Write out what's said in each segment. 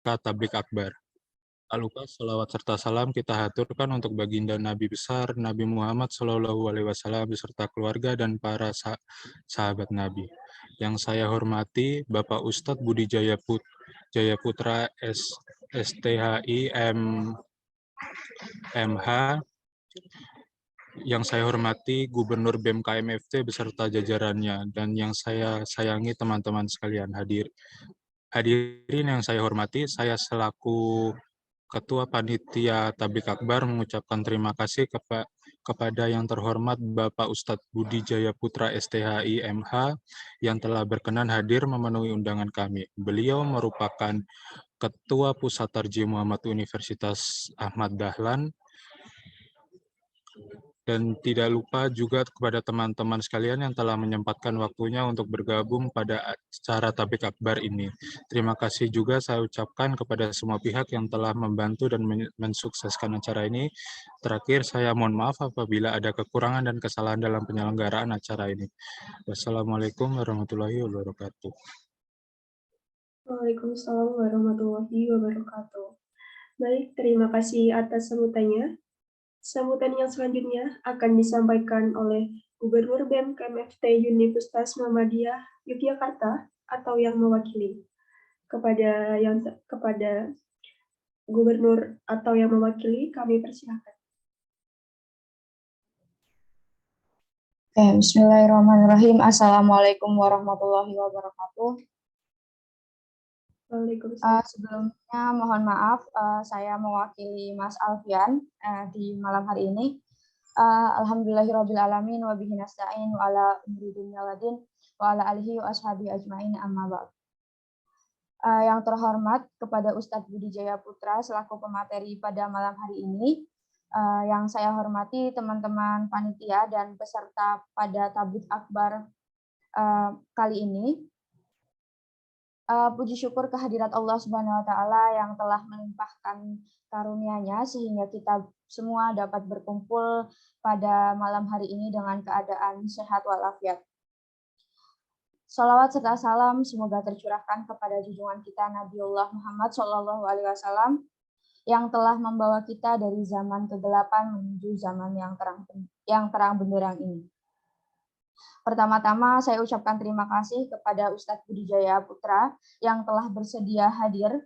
Tablik Akbar. Tak lupa selawat serta salam kita haturkan untuk baginda Nabi besar Nabi Muhammad SAW beserta keluarga dan para sahabat Nabi. Yang saya hormati Bapak Ustadz Budi Jayaputra STHI MH, yang saya hormati Gubernur BEM KMFT beserta jajarannya, dan yang saya sayangi teman-teman sekalian hadirin yang saya hormati, saya selaku Ketua Panitia Tablik Akbar mengucapkan terima kasih kepada yang terhormat Bapak Ustadz Budi Jayaputra STHI MH yang telah berkenan hadir memenuhi undangan kami. Beliau merupakan Ketua Pusat Tarjih Muhammad Universitas Ahmad Dahlan. Dan tidak lupa juga kepada teman-teman sekalian yang telah menyempatkan waktunya untuk bergabung pada acara Tablik Akbar ini. Terima kasih juga saya ucapkan kepada semua pihak yang telah membantu dan mensukseskan acara ini. Terakhir, saya mohon maaf apabila ada kekurangan dan kesalahan dalam penyelenggaraan acara ini. Wassalamualaikum warahmatullahi wabarakatuh. Waalaikumsalam warahmatullahi wabarakatuh. Baik, terima kasih atas sambutannya. Sambutan yang selanjutnya akan disampaikan oleh Gubernur BEM KMFT Universitas Muhammadiyah Yogyakarta atau yang mewakili. Kepada Gubernur atau yang mewakili, kami persilakan. Bismillahirrahmanirrahim. Assalamualaikum warahmatullahi wabarakatuh. Sebelumnya mohon maaf, saya mewakili Mas Alfian di malam hari ini. Alhamdulillahirrabbilalamin wa bihi nasta'in wa ala umuri dunya waddin wa ala alihi wa ashabi ajma'in amma ba'd. Yang terhormat kepada Ustadz Budi Jayaputra selaku pemateri pada malam hari ini, yang saya hormati teman-teman panitia dan peserta pada Tablik Akbar kali ini. Puji syukur kehadirat Allah Subhanahu wa Ta'ala yang telah melimpahkan karunia-Nya sehingga kita semua dapat berkumpul pada malam hari ini dengan keadaan sehat walafiat. Salawat serta salam semoga tercurahkan kepada junjungan kita Nabiullah Muhammad SAW yang telah membawa kita dari zaman kegelapan menuju zaman yang terang benderang ini. Pertama-tama saya ucapkan terima kasih kepada Ustadz Budi Jayaputra yang telah bersedia hadir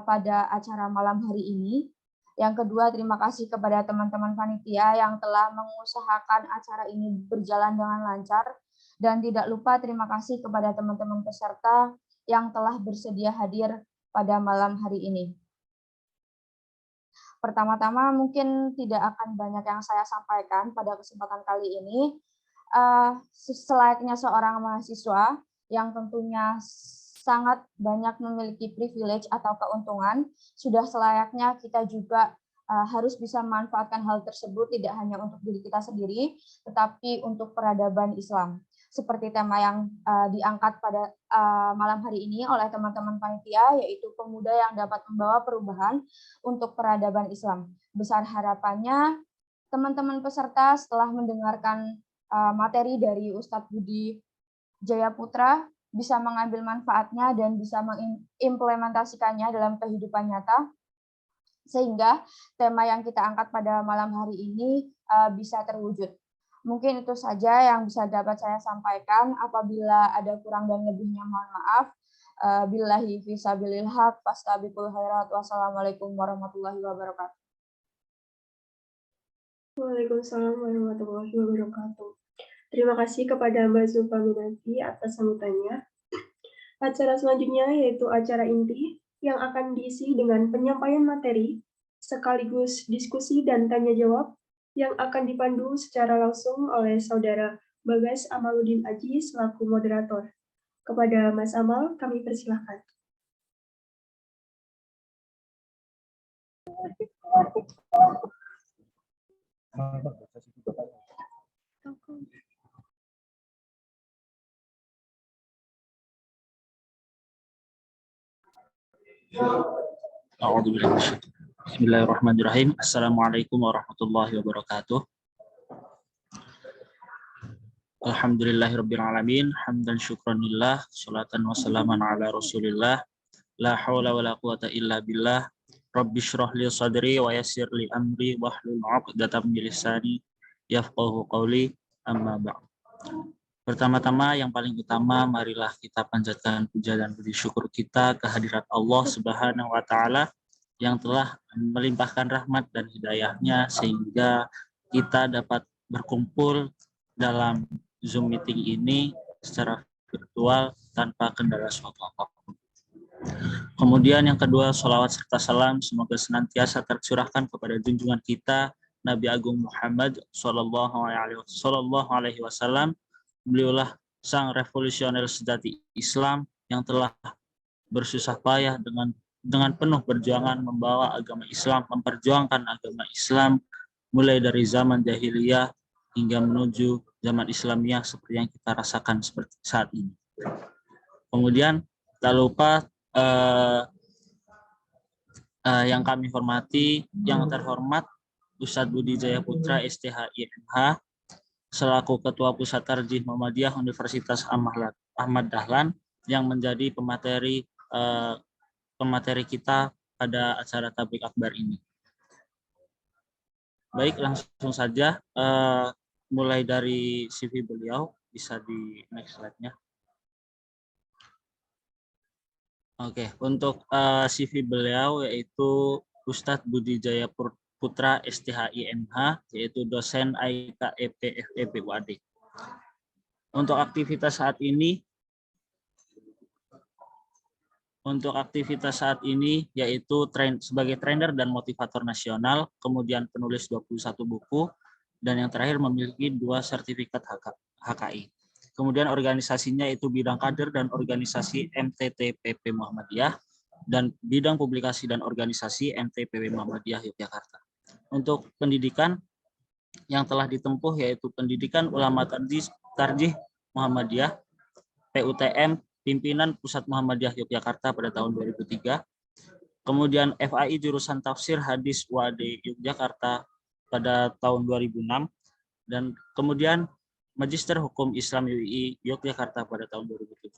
pada acara malam hari ini. Yang kedua, terima kasih kepada teman-teman panitia yang telah mengusahakan acara ini berjalan dengan lancar. Dan tidak lupa terima kasih kepada teman-teman peserta yang telah bersedia hadir pada malam hari ini. Pertama-tama mungkin tidak akan banyak yang saya sampaikan pada kesempatan kali ini. Selayaknya seorang mahasiswa yang tentunya sangat banyak memiliki privilege atau keuntungan, sudah selayaknya kita juga harus bisa memanfaatkan hal tersebut tidak hanya untuk diri kita sendiri, tetapi untuk peradaban Islam. Seperti tema yang diangkat pada malam hari ini oleh teman-teman panitia, yaitu pemuda yang dapat membawa perubahan untuk peradaban Islam. Besar harapannya teman-teman peserta setelah mendengarkan materi dari Ustadz Budi Jayaputra bisa mengambil manfaatnya dan bisa mengimplementasikannya dalam kehidupan nyata, sehingga tema yang kita angkat pada malam hari ini bisa terwujud. Mungkin itu saja yang bisa dapat saya sampaikan. Apabila ada kurang dan lebihnya mohon maaf. Billahi fisabilil haq, fastabiqul khairat. Wassalamualaikum warahmatullahi wabarakatuh. Waalaikumsalam warahmatullahi wabarakatuh. Terima kasih kepada Mbak Zulfa Minanti atas sambutannya. Acara selanjutnya yaitu acara inti yang akan diisi dengan penyampaian materi sekaligus diskusi dan tanya jawab yang akan dipandu secara langsung oleh Saudara Bagas Amaluddin Aji selaku moderator. Kepada Mas Amal, kami persilahkan. Bismillahirrahmanirrahim. Assalamualaikum warahmatullahi wabarakatuh. Alhamdulillahirabbil alamin, hamdan syukranillah, sholatan wassalaman ala Rasulillah La haula wala quwata illa billah. Rabbi shrah li sadri wa yassir li amri wahlul 'uqdatam min lisani yafqahu qawli. Amma ba'd. Pertama-tama yang paling utama, marilah kita panjatkan puja dan puji syukur kita kehadirat Allah Subhanahu wa taala yang telah melimpahkan rahmat dan hidayahnya sehingga kita dapat berkumpul dalam Zoom meeting ini secara virtual tanpa kendala suatu apapun. Kemudian yang kedua, sholawat serta salam semoga senantiasa tercurahkan kepada junjungan kita Nabi Agung Muhammad Sallallahu Alaihi Wasallam. Beliaulah sang revolusioner sejati Islam yang telah bersusah payah dengan penuh perjuangan membawa agama Islam, memperjuangkan agama Islam mulai dari zaman jahiliyah hingga menuju zaman Islamiyah seperti yang kita rasakan seperti saat ini. Kemudian tak lupa yang kami hormati, yang terhormat Ustadz Budi Jayaputra STHI/MH selaku Ketua Pusat Tarjih Muhammadiyah Universitas Ahmad Dahlan yang menjadi pemateri kita pada acara tablik akbar ini. Baik, langsung saja mulai dari CV beliau, bisa di next slide-nya. Oke, untuk CV beliau yaitu Ustadz Budi Jayaputra STHI/MH, yaitu dosen AIK EP FEB UAD. Untuk aktivitas saat ini yaitu sebagai trainer dan motivator nasional, kemudian penulis 21 buku, dan yang terakhir memiliki 2 sertifikat HKI. Kemudian organisasinya itu bidang kader dan organisasi MTTPP Muhammadiyah, dan bidang publikasi dan organisasi MTPW Muhammadiyah Yogyakarta. Untuk pendidikan yang telah ditempuh yaitu pendidikan ulama tarjih Muhammadiyah, PUTM, pimpinan Pusat Muhammadiyah Yogyakarta pada tahun 2003. Kemudian FAI jurusan tafsir hadis UAD Yogyakarta pada tahun 2006. Dan kemudian Magister Hukum Islam UI Yogyakarta pada tahun 2007.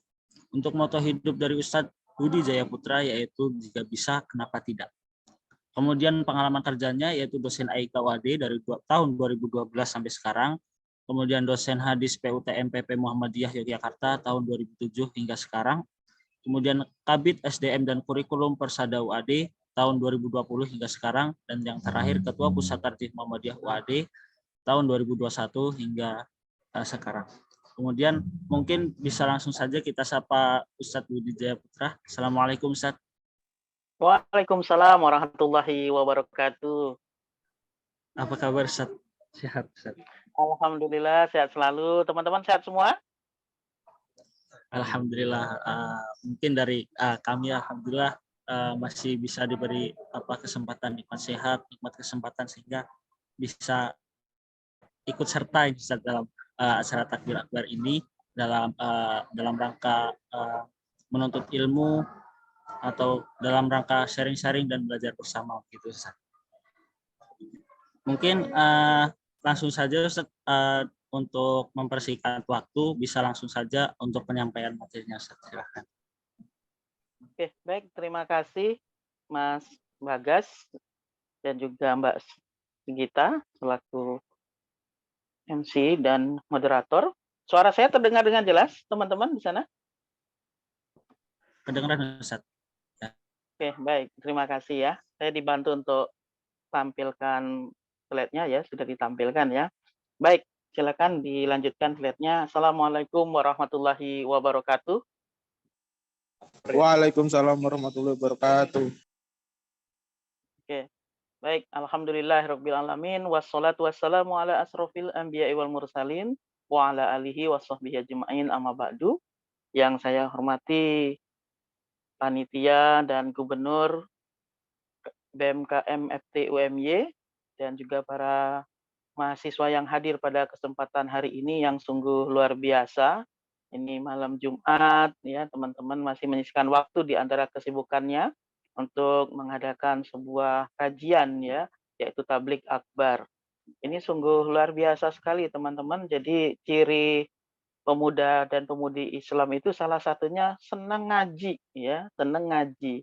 Untuk moto hidup dari Ustadz Budi Jayaputra yaitu jika bisa, kenapa tidak. Kemudian pengalaman kerjanya yaitu dosen AIK UAD dari tahun 2012 sampai sekarang. Kemudian dosen hadis PUTM PP Muhammadiyah Yogyakarta tahun 2007 hingga sekarang. Kemudian Kabid SDM dan Kurikulum Persada UAD tahun 2020 hingga sekarang. Dan yang terakhir Ketua Pusat Tarjih Muhammadiyah UAD tahun 2021 hingga sekarang. Kemudian mungkin bisa langsung saja kita sapa Ustadz Budi Jayaputra. Assalamualaikum Ustadz. Waalaikumsalam warahmatullahi wabarakatuh. Apa kabar Ustadz? Sehat Ustadz? Alhamdulillah sehat selalu. Teman-teman sehat semua? Alhamdulillah. Mungkin dari kami alhamdulillah masih bisa diberi kesempatan nikmat sehat, nikmat kesempatan sehingga bisa ikut serta Ustadz dalam acara takbir akbar ini dalam rangka menuntut ilmu atau dalam rangka sharing-sharing dan belajar bersama gitu Ustaz. Mungkin langsung saja Ustaz, untuk mempersingkat waktu bisa langsung saja untuk penyampaian materinya Ustaz. Silakan. Oke, baik, terima kasih Mas Bagas dan juga Mbak Sigita selaku MC dan moderator. Suara saya terdengar dengan jelas, teman-teman di sana? Kedengaran Ustaz. Ya. Oke, baik. Terima kasih ya. Saya dibantu untuk tampilkan slide-nya ya, sudah ditampilkan ya. Baik, silakan dilanjutkan slide-nya. Assalamualaikum warahmatullahi wabarakatuh. Waalaikumsalam warahmatullahi wabarakatuh. Oke. Baik, alhamdulillahirabbil alamin wassalatu wassalamu ala asrofil anbiya'i wal mursalin wa ala alihi washabbihi ajmain amma ba'du. Yang saya hormati panitia dan gubernur BMKM FT UMY dan juga para mahasiswa yang hadir pada kesempatan hari ini yang sungguh luar biasa. Ini malam Jumat ya, teman-teman masih menyisihkan waktu di antara kesibukannya untuk mengadakan sebuah kajian ya, yaitu tablik akbar. Ini sungguh luar biasa sekali teman-teman. Jadi ciri pemuda dan pemudi Islam itu salah satunya senang ngaji, ya, senang ngaji.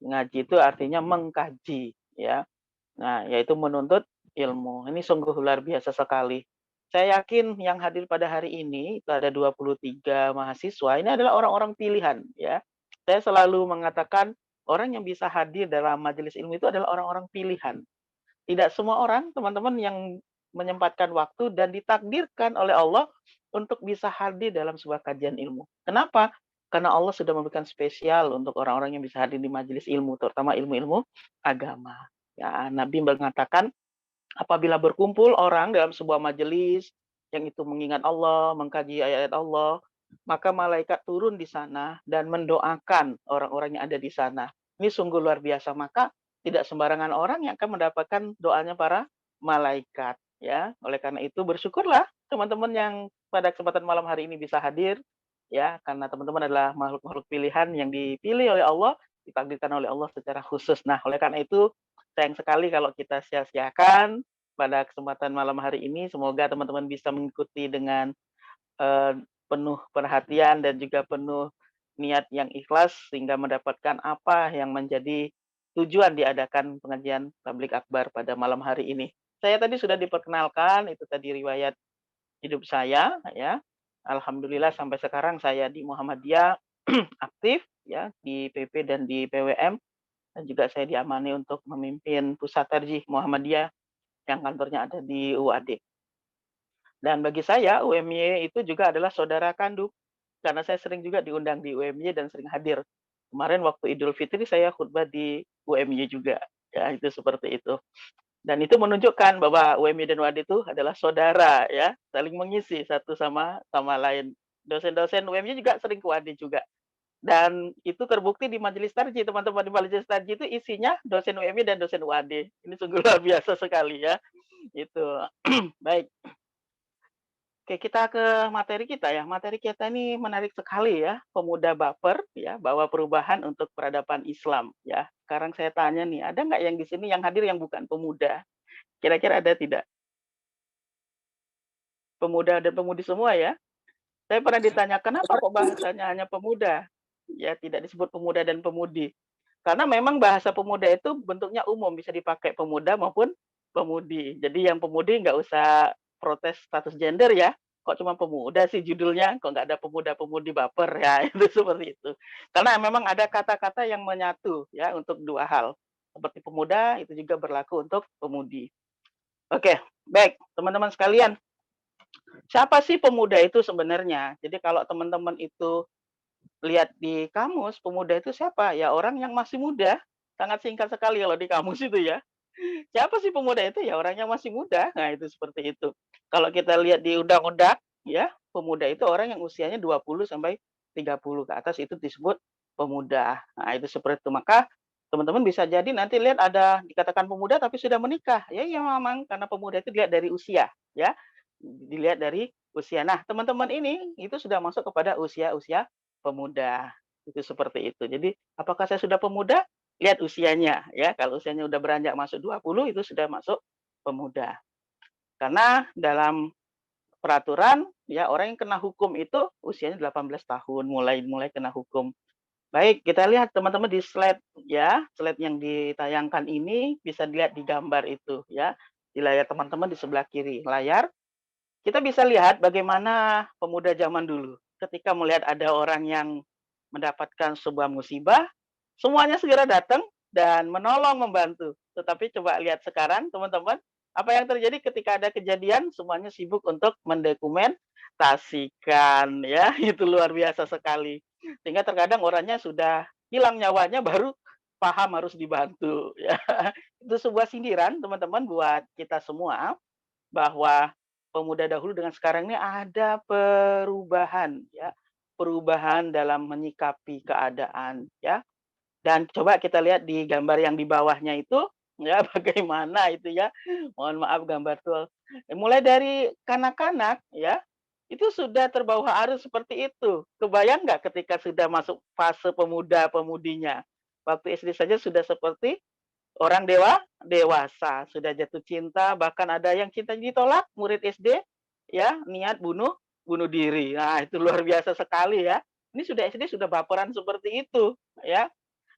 Ngaji itu artinya mengkaji, ya. Nah, yaitu menuntut ilmu. Ini sungguh luar biasa sekali. Saya yakin yang hadir pada hari ini itu ada 23 mahasiswa, ini adalah orang-orang pilihan, ya. Saya selalu mengatakan orang yang bisa hadir dalam majelis ilmu itu adalah orang-orang pilihan. Tidak semua orang, teman-teman, yang menyempatkan waktu dan ditakdirkan oleh Allah untuk bisa hadir dalam sebuah kajian ilmu. Kenapa? Karena Allah sudah memberikan spesial untuk orang-orang yang bisa hadir di majelis ilmu, terutama ilmu-ilmu agama. Ya, Nabi mengatakan, apabila berkumpul orang dalam sebuah majelis yang itu mengingat Allah, mengkaji ayat-ayat Allah, maka malaikat turun di sana dan mendoakan orang-orang yang ada di sana. Ini sungguh luar biasa. Maka tidak sembarangan orang yang akan mendapatkan doanya para malaikat, ya. Oleh karena itu bersyukurlah teman-teman yang pada kesempatan malam hari ini bisa hadir, ya, karena teman-teman adalah makhluk-makhluk pilihan yang dipilih oleh Allah, ditakdirkan oleh Allah secara khusus. Nah, oleh karena itu sayang sekali kalau kita sia-siakan pada kesempatan malam hari ini. Semoga teman-teman bisa mengikuti dengan penuh perhatian dan juga penuh niat yang ikhlas sehingga mendapatkan apa yang menjadi tujuan diadakan pengajian tablik akbar pada malam hari ini. Saya tadi sudah diperkenalkan, itu tadi riwayat hidup saya, ya. Alhamdulillah sampai sekarang saya di Muhammadiyah aktif, ya, di PP dan di PWM, dan juga saya diamani untuk memimpin pusat tarjih Muhammadiyah yang kantornya ada di UAD. Dan bagi saya UMY itu juga adalah saudara kandung, karena saya sering juga diundang di UMY dan sering hadir. Kemarin waktu Idul Fitri saya khutbah di UMY juga, ya, itu seperti itu. Dan itu menunjukkan bahwa UMY dan UAD itu adalah saudara, ya, saling mengisi satu sama lain. Dosen-dosen UMY juga sering ke UAD juga. Dan itu terbukti di majelis tarjih, teman-teman. Di majelis tarjih itu isinya dosen UMY dan dosen UAD. Ini sungguh luar biasa sekali, ya. Itu. Baik. Oke, kita ke materi kita, ya. Materi kita ini menarik sekali, ya. Pemuda baper, ya, bawa perubahan untuk peradaban Islam, ya. Sekarang saya tanya nih, ada nggak yang di sini yang hadir yang bukan pemuda? Kira-kira ada tidak? Pemuda dan pemudi semua, ya. Saya pernah ditanya, kenapa kok bahasanya hanya pemuda? Ya, tidak disebut pemuda dan pemudi. Karena memang bahasa pemuda itu bentuknya umum, bisa dipakai pemuda maupun pemudi. Jadi yang pemudi nggak usah protes status gender, ya. Kok cuma pemuda sih judulnya, kok nggak ada pemuda-pemudi baper, ya. Itu seperti itu. Karena memang ada kata-kata yang menyatu, ya, untuk dua hal. Seperti pemuda, itu juga berlaku untuk pemudi. Oke, baik. Teman-teman sekalian, siapa sih pemuda itu sebenarnya? Jadi kalau teman-teman itu lihat di kamus, pemuda itu siapa? Ya orang yang masih muda. Sangat singkat sekali kalau di kamus itu, ya. Siapa sih pemuda itu? Ya orang yang masih muda. Nah, itu seperti itu. Kalau kita lihat di undang-undang, ya, pemuda itu orang yang usianya 20 sampai 30 ke atas itu disebut pemuda. Nah, itu seperti itu. Maka teman-teman bisa jadi nanti lihat ada dikatakan pemuda tapi sudah menikah. Ya, ya memang karena pemuda itu dilihat dari usia, ya. Dilihat dari usia. Nah, teman-teman ini itu sudah masuk kepada usia-usia pemuda. Itu seperti itu. Jadi, apakah saya sudah pemuda? Lihat usianya, ya. Kalau usianya udah beranjak masuk 20 itu sudah masuk pemuda. Karena dalam peraturan, ya, orang yang kena hukum itu usianya 18 tahun mulai kena hukum. Baik, kita lihat teman-teman di slide, ya. Slide yang ditayangkan ini bisa dilihat di gambar itu, ya. Di layar teman-teman di sebelah kiri layar. Kita bisa lihat bagaimana pemuda zaman dulu ketika melihat ada orang yang mendapatkan sebuah musibah, semuanya segera datang dan menolong, membantu. Tetapi coba lihat sekarang, teman-teman, apa yang terjadi ketika ada kejadian, semuanya sibuk untuk mendokumentasikan, ya. Itu luar biasa sekali. Sehingga terkadang orangnya sudah hilang nyawanya baru paham harus dibantu, ya. Itu sebuah sindiran, teman-teman, buat kita semua bahwa pemuda dahulu dengan sekarang ini ada perubahan, ya. Perubahan dalam menyikapi keadaan, ya. Dan coba kita lihat di gambar yang di bawahnya itu, ya, bagaimana itu, ya. Mohon maaf gambar tuh. Mulai dari kanak-kanak, ya, itu sudah terbawa arus seperti itu. Kebayang nggak ketika sudah masuk fase pemuda-pemudinya? Waktu SD saja sudah seperti orang dewasa, sudah jatuh cinta, bahkan ada yang cinta ditolak, murid SD, ya, niat bunuh bunuh diri. Nah, itu luar biasa sekali ya. Ini sudah SD sudah baperan seperti itu, ya.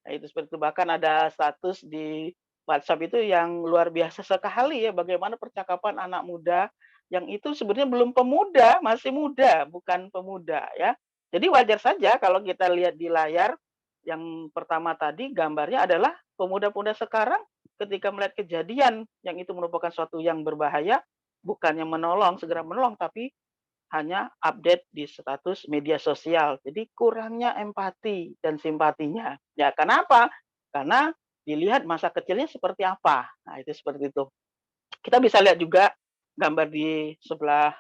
Nah, itu seperti itu. Bahkan ada status di WhatsApp itu yang luar biasa sekali ya, bagaimana percakapan anak muda yang itu sebenarnya belum pemuda, masih muda, bukan pemuda ya. Jadi wajar saja kalau kita lihat di layar yang pertama tadi gambarnya adalah pemuda-pemuda sekarang ketika melihat kejadian yang itu merupakan suatu yang berbahaya, bukannya menolong, segera menolong, tapi hanya update di status media sosial. Jadi kurangnya empati dan simpatinya. Ya, kenapa? Karena dilihat masa kecilnya seperti apa. Nah, itu seperti itu. Kita bisa lihat juga gambar di sebelah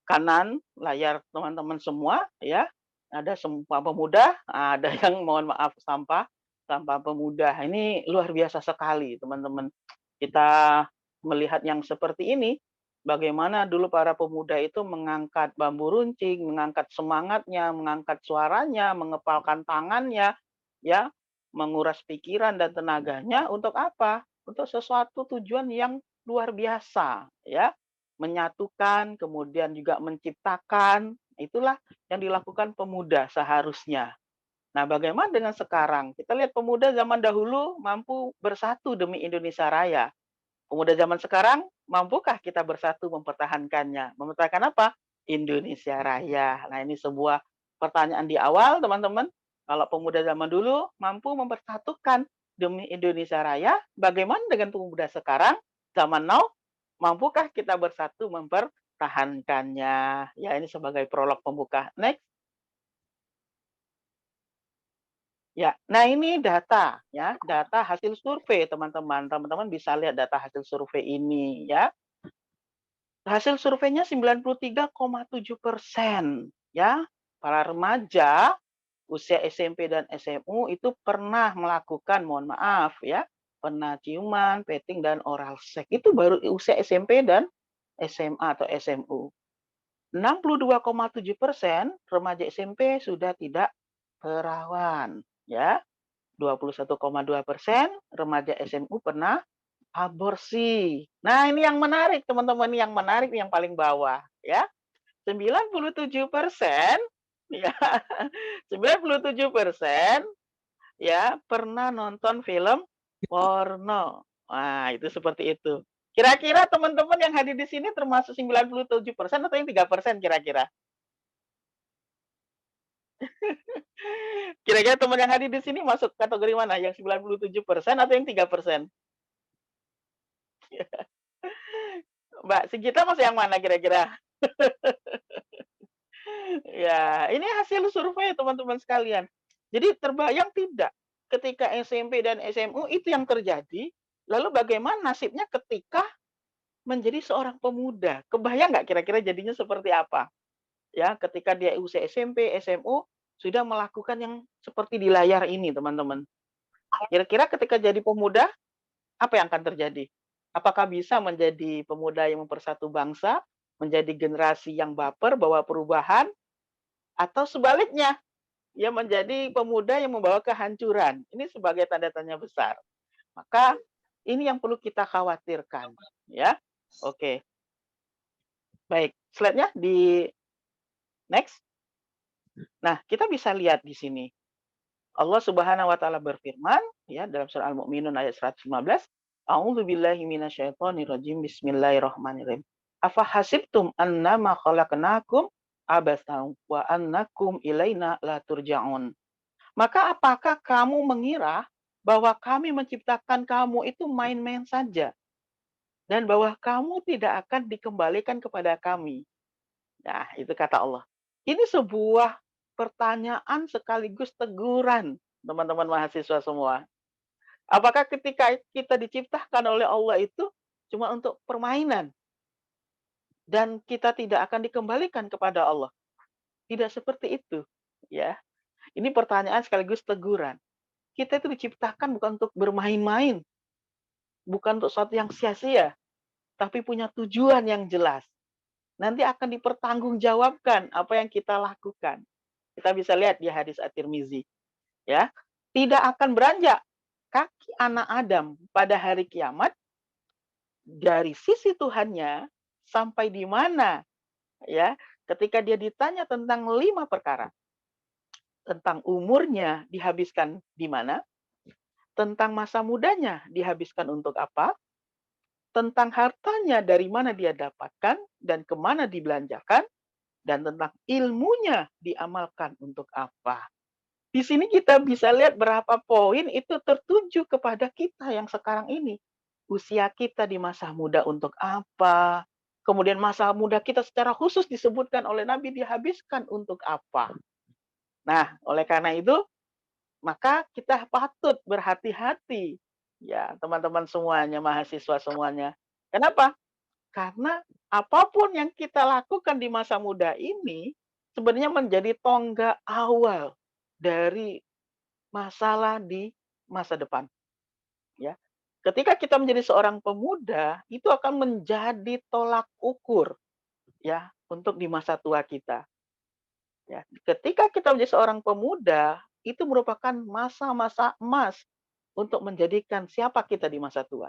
kanan layar teman-teman semua ya. Ada sampah pemuda, ada yang mohon maaf sampah pemuda. Ini luar biasa sekali, teman-teman. Kita melihat yang seperti ini, bagaimana dulu para pemuda itu mengangkat bambu runcing, mengangkat semangatnya, mengangkat suaranya, mengepalkan tangannya, ya, menguras pikiran dan tenaganya untuk apa? Untuk sesuatu tujuan yang luar biasa, ya, menyatukan, kemudian juga menciptakan, itulah yang dilakukan pemuda seharusnya. Nah, bagaimana dengan sekarang? Kita lihat pemuda zaman dahulu mampu bersatu demi Indonesia Raya. Pemuda zaman sekarang, mampukah kita bersatu mempertahankannya? Mempertahankan apa? Indonesia Raya. Nah, ini sebuah pertanyaan di awal, teman-teman. Kalau pemuda zaman dulu mampu mempersatukan demi Indonesia Raya, bagaimana dengan pemuda sekarang, zaman now? Mampukah kita bersatu mempertahankannya? Ya, ini sebagai prolog pembuka. Next. Ya, nah ini data ya, data hasil survei teman-teman. Teman-teman bisa lihat data hasil survei ini ya. Hasil surveinya 93,7% ya. Para remaja usia SMP dan SMU itu pernah melakukan, mohon maaf ya, pernah ciuman, petting dan oral seks. Itu baru usia SMP dan SMA atau SMU. 62,7% remaja SMP sudah tidak perawan ya. 21,2% remaja SMU pernah aborsi. Nah, ini yang menarik, teman-teman. Yang menarik yang paling bawah, ya. 97% ya. 97% ya pernah nonton film porno. Nah, itu seperti itu. Kira-kira teman-teman yang hadir di sini termasuk 97% atau yang 3% kira-kira? Kira-kira teman yang hadir di sini masuk kategori mana? Yang 97% atau yang 3%? Mbak Sigita masuk yang mana kira-kira? Ya, ini hasil survei teman-teman sekalian. Jadi terbayang tidak ketika SMP dan SMU itu yang terjadi, lalu bagaimana nasibnya ketika menjadi seorang pemuda? Kebayang nggak kira-kira jadinya seperti apa? Ya, ketika dia usia SMP, SMU sudah melakukan yang seperti di layar ini, teman-teman. Kira-kira ketika jadi pemuda, apa yang akan terjadi? Apakah bisa menjadi pemuda yang mempersatu bangsa, menjadi generasi yang baper, bawa perubahan, atau sebaliknya, ia menjadi pemuda yang membawa kehancuran? Ini sebagai tanda tanya besar. Maka ini yang perlu kita khawatirkan, ya. Oke. Baik, slide-nya di next. Nah, kita bisa lihat di sini. Allah Subhanahu wa taala berfirman ya dalam surah Al-Mu'minun ayat 115, A'udzubillahi minasyaitonirrajim. Bismillahirrahmanirrahim. Afa hasibtum annama khalaqnakum abasan wa annakum ilaina la turja'un. Maka apakah kamu mengira bahwa kami menciptakan kamu itu main-main saja dan bahwa kamu tidak akan dikembalikan kepada kami? Nah, itu kata Allah. Ini sebuah pertanyaan sekaligus teguran, teman-teman mahasiswa semua. Apakah ketika kita diciptakan oleh Allah itu cuma untuk permainan dan kita tidak akan dikembalikan kepada Allah? Tidak seperti itu, ya. Ini pertanyaan sekaligus teguran. Kita itu diciptakan bukan untuk bermain-main, bukan untuk sesuatu yang sia-sia, tapi punya tujuan yang jelas. Nanti akan dipertanggungjawabkan apa yang kita lakukan. Kita bisa lihat di hadis At-Tirmizi, ya. Tidak akan beranjak kaki anak Adam pada hari kiamat dari sisi Tuhannya sampai di mana, ya, ketika dia ditanya tentang 5 perkara, tentang umurnya dihabiskan di mana, tentang masa mudanya dihabiskan untuk apa, tentang hartanya dari mana dia dapatkan dan kemana dibelanjakan, dan tentang ilmunya diamalkan untuk apa. Di sini kita bisa lihat berapa poin itu tertuju kepada kita yang sekarang ini. Usia kita di masa muda untuk apa? Kemudian masa muda kita secara khusus disebutkan oleh Nabi dihabiskan untuk apa? Nah, oleh karena itu, maka kita patut berhati-hati. Ya, teman-teman semuanya, mahasiswa semuanya. Kenapa? Karena apapun yang kita lakukan di masa muda ini sebenarnya menjadi tonggak awal dari masalah di masa depan. Ya, ketika kita menjadi seorang pemuda, itu akan menjadi tolak ukur ya untuk di masa tua kita. Ya, ketika kita menjadi seorang pemuda, itu merupakan masa-masa emas untuk menjadikan siapa kita di masa tua.